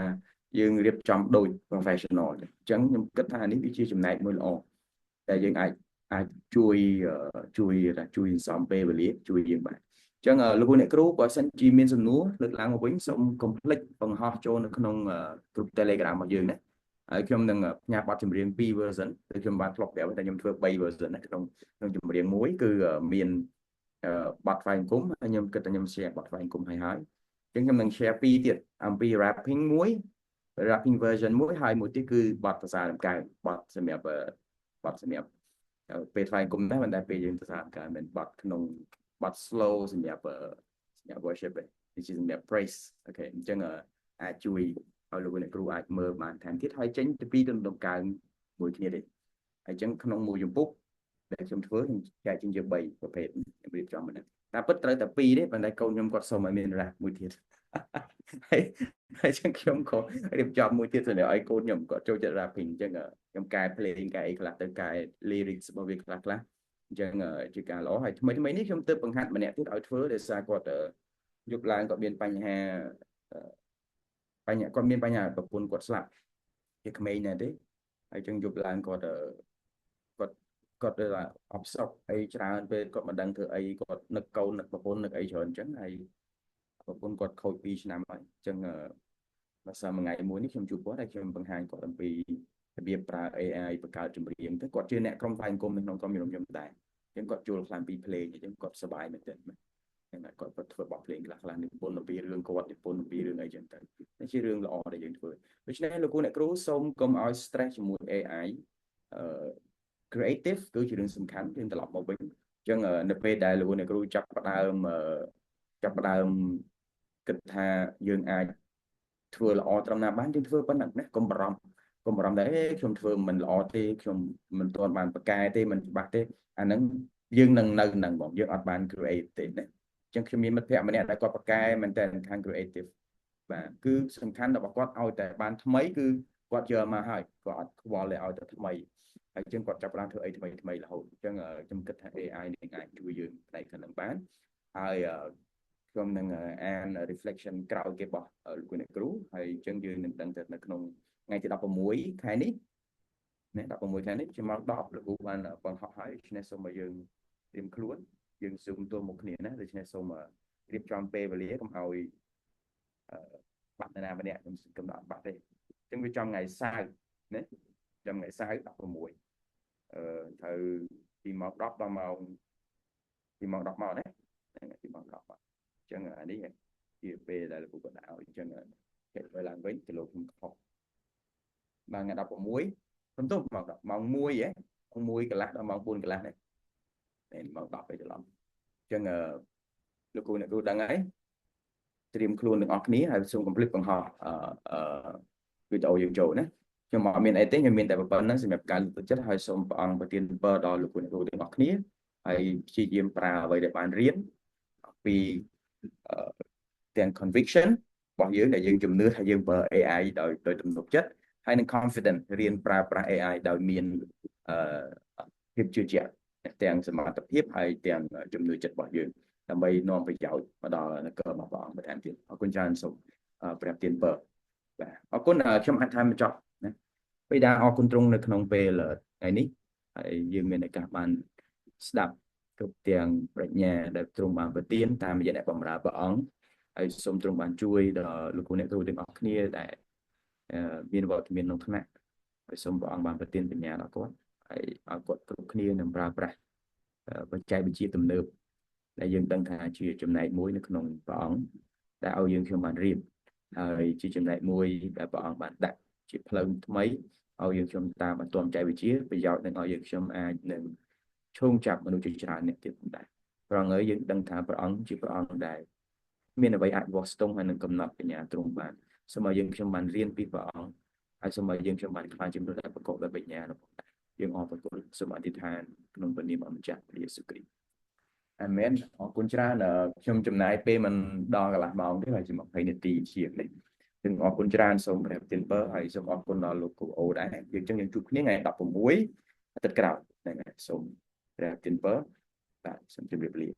យើងរៀបចំដូច professional អញ្ចឹងខ្ញុំគិតថានេះវាជាចំណែកមួយល្អតែយើងអាចជួយសំពេលវេលាជួយយើងបានអញ្ចឹងលោកអ្នកគ្រូបើសិនជាមានសំណួរលើកឡើងមកវិញសូមកុំភ្លេចបង្ហោះចូលនៅក្នុងក្រុម Telegram របស់យើងណាហើយខ្ញុំនឹងផ្ញើបទចម្រៀង2 version គឺខ្ញុំបានធ្លាប់ប្រាប់តែខ្ញុំធ្វើ3 version ណាក្នុងចម្រៀងមួយគឺមានបទថ្វាយបង្គំហើយខ្ញុំគិតថាខ្ញុំ share បទថ្វាយបង្គំហើយអញ្ចឹងខ្ញុំនឹង share 2ទៀតអំពី rapping មួយ rapping version មួយហើយមួយទៀតគឺបទភាសាដំកើងបទសម្រាប់ពេលថ្វាយបង្គំដែរមិនដែលពេលយើងភាសាដំកើងមិនបទក្នុងបទ slow សម្រាប់ worship នេះជាសម្រាប់ praise អូខេអញ្ចឹងអាចជួយឲ្យលោកអ្នកគ្រូអាចមើលបានថែមទៀតហើយចេញទៅពីដំកើងមួយគ្នាទេហើយអញ្ចឹងក្នុងមួយជំពូកដែលខ្ញុំធ្វើខ្ញុំចែកចេញជា3ប្រភេទខ្ញុំរៀបចំមកហ្នឹងតែពិតត្រូវតែ2ទេប៉ុន្តែកូនខ្ញុំគាត់សុំឲ្យមាន rap មួយទៀតហើយអញ្ចឹងខ្ញុំក៏រៀបចំមួយទៀតសម្រាប់ឲ្យកូនខ្ញុំគាត់ចូលចិត្ត rapping អញ្ចឹងខ្ញុំកែ playing កែអីខ្លះទៅកែ lyrics របស់វាខ្លះអញ្ចឹងជាការល្អហើយថ្មីនេះខ្ញុំទើបបង្ហាត់ម្នាក់ទៀតឲ្យធ្វើដោយសារគាត់យប់ឡើងគាត់មានបញ្ហាប្រពន្ធគាត់ស្លាប់ cái mấy này đấy hay chân chụp lại còn là học sọc ấy ra về còn mà đang thử ấy còn nực câu nực bọc nực ấy chọn chẳng hay bọc còn khôi pi năm ấy chân mà sao mà ngày muốnខ្ញុំជួបគាត់ហើយខ្ញុំបង្ហាញគាត់អំពីរបៀបប្រើ AI បង្កើតចម្រៀងទៅគាត់ជាអ្នកក្រុមផ្សាយអង្គមនៅក្នុងក្រុមខ្ញុំដែរអញ្ចឹងគាត់ជួលខ្លាំងពីភ្លេងអញ្ចឹងគាត់សប្បាយមែនទែនហ្នឹងហើយគាត់ធ្វើបទភ្លេងខ្លះនិពន្ធអំពីរឿងគាត់និពន្ធអំពីរឿងអីចឹងទៅនេះជារឿងល្អដែលយើងធ្វើដូច្នេះលោកគ្រូអ្នកគ្រូសូមកុំឲ្យ stress ជាមួយ AI creative គឺជារឿងសំខាន់យើងត្រឡប់មកវិញអញ្ចឹងនៅពេលដែលលោកអ្នកគ្រូចាប់ផ្ដើមគិតថាយើងអាចធ្វើល្អត្រឹមណាបានយើងធ្វើប៉ុណ្ណឹងណាកុំបារម្ភដែរខ្ញុំធ្វើមិនល្អទេខ្ញុំមិនទាន់បានប្រកែទេមិនច្បាស់ទេអាហ្នឹងយើងនឹងនៅហ្នឹងបងយើងអត់បាន create ទេណាអញ្ចឹងខ្ញុំមានមិត្តភក្តិម្នាក់ដែលគាត់ប្រកែមែនតើខាង creative បាទគឺសំខាន់របស់គាត់ឲ្យតែបានថ្មីគឺគាត់យកមកហើយគាត់អត់ខ្វល់ឲ្យតែថ្មីហើយអញ្ចឹងគាត់ចាប់ផ្ដើមធ្វើអីថ្មីរហូតអញ្ចឹងខ្ញុំគិតថា AI នេះអាចជួយយើងផ្នែកខាងហ្នឹងបានហើយខ្ញុំនឹងអាន reflection ក្រោយគេរបស់លោកអ្នកគ្រូហើយអញ្ចឹងយើងនឹងដឹងទៅនៅក្នុងថ្ងៃទី16ខែនេះណា16ខែនេះជាម៉ោង10លោកគ្រូបានបង្ហោះហើយដូច្នេះសូមឲ្យយើងត្រៀមខ្លួនយើងស៊ូមទល់មុខគ្នាណាដូច្នេះសូមរៀបចំពេលវេលាកុំឲ្យបាត់ណាម្នាក់ខ្ញុំកំណត់បាត់ទេអញ្ចឹងវាចំថ្ងៃសៅរ៍ណាចំថ្ងៃសៅរ៍16ទៅពីម៉ោង10ដល់ម៉ោងពីម៉ោង10មកណាពីម៉ោង10មកអញ្ចឹងអានេះជាពេលដែលលោកគ្រូក៏ដាក់ឲ្យអញ្ចឹងហេតុពេលឡើងវិញទៅលោកខ្ញុំខុសបានថ្ងៃ16ខ្ញុំទៅម៉ោង1ម៉ោង1កន្លះដល់ម៉ោង4កន្លះនេះម៉ោង10ទៅច្រឡំអញ្ចឹងលោកគ្រូអ្នកគ្រូដឹងហើយត្រៀមខ្លួនទាំងអស់គ្នាហើយសូមកុំភ្លេចបង្ហោះវីដេអូយើងចូលណាខ្ញុំអត់មានអីទេខ្ញុំមានតែប៉ុណ្្នឹងសម្រាប់ការលើកទឹកចិត្តហើយសូមព្រះអង្គប្រទានពរដល់លោកគ្រូអ្នកគ្រូទាំងអស់គ្នាហើយព្យាយាមប្រើអ្វីដែលបានរៀនពីទាំង conviction របស់យើងដែលយើងជំនឿថាយើងប្រើ AI ដោយទំនុកចិត្តហើយនឹង confident រៀនប្រើប្រាស់ AI ដោយមានភាពជឿជាក់ទាំងសមត្ថភាពហើយទាំងជំនឿចិត្តរបស់យើងដើម្បីនាំប្រយោជន៍មកដល់នគររបស់ព្រះអង្គបន្ថែមទៀតអរគុណច្រើនសូមព្រះទានពរបាទអរគុណខ្ញុំអាចថាបញ្ចប់ណាពេលដែលអរគុណទ្រង់នៅក្នុងពេលថ្ងៃនេះហើយយើងមានឱកាសបានស្ដាប់គ្រប់ទាំងប្រាជ្ញាដែលទ្រង់បានប្រទានតាមរយៈអ្នកបម្រើព្រះអង្គហើយសូមទ្រង់បានជួយដល់លោកគ្រូអ្នកគ្រូទាំងអស់គ្នាដែលមានវត្តមានក្នុងថ្នាក់ហើយសូមព្រះអង្គបានប្រទានបញ្ញាដល់គាត់ហើយឲ្យគាត់គ្រប់គ្នានឹងប្រើប្រាស់បច្ចេកវិទ្យាទំនើបដែលយើងដឹងថាជាចំណែកមួយនៅក្នុងព្រះអង្គដែលឲ្យយើងខ្ញុំបានរៀនហើយជាចំណែកមួយដែលព្រះអង្គបានដាក់ជាផ្លូវថ្មីឲ្យយើងខ្ញុំតាមបន្ទាត់បច្ចេកវិទ្យាប្រយោជន៍នឹងឲ្យយើងខ្ញុំអាចនឹងឈោងចាប់មនុស្សជាច្រើនអ្នកទៀតដែរព្រះអង្គហើយយើងដឹងថាព្រះអង្គជាព្រះអង្គដែលមានអ្វីអាចវាស់ស្ទង់ហើយនឹងកំណត់បញ្ញាទ្រង់បានសូមឲ្យយើងខ្ញុំបានរៀនពីព្រះអង្គហើយសូមឲ្យយើងខ្ញុំបានខ្លាចជំនួសដែលប្រកបដោយបញ្ញារបស់ព្រះយើងអរគុណសូមអធិដ្ឋានក្នុងព្រះនាមម្ចាស់ព្រះយេស៊ូវគ្រីស្ទអាមែនអរគុណច្រើនខ្ញុំចំណាយពេលមិនដល់កន្លះម៉ោងទេហើយជា20នាទីជាងនេះខ្ញុំអរគុណច្រើនសូមព្រះប្រទានពរហើយសូមអរគុណដល់លោកគ្រូអូដែរយើងចឹងយើងជួបគ្នាថ្ងៃ16អាទិត្យក្រោយហ្នឹងហើយសូមព្រះប្រទានពរបាទសូមជម្រាបលា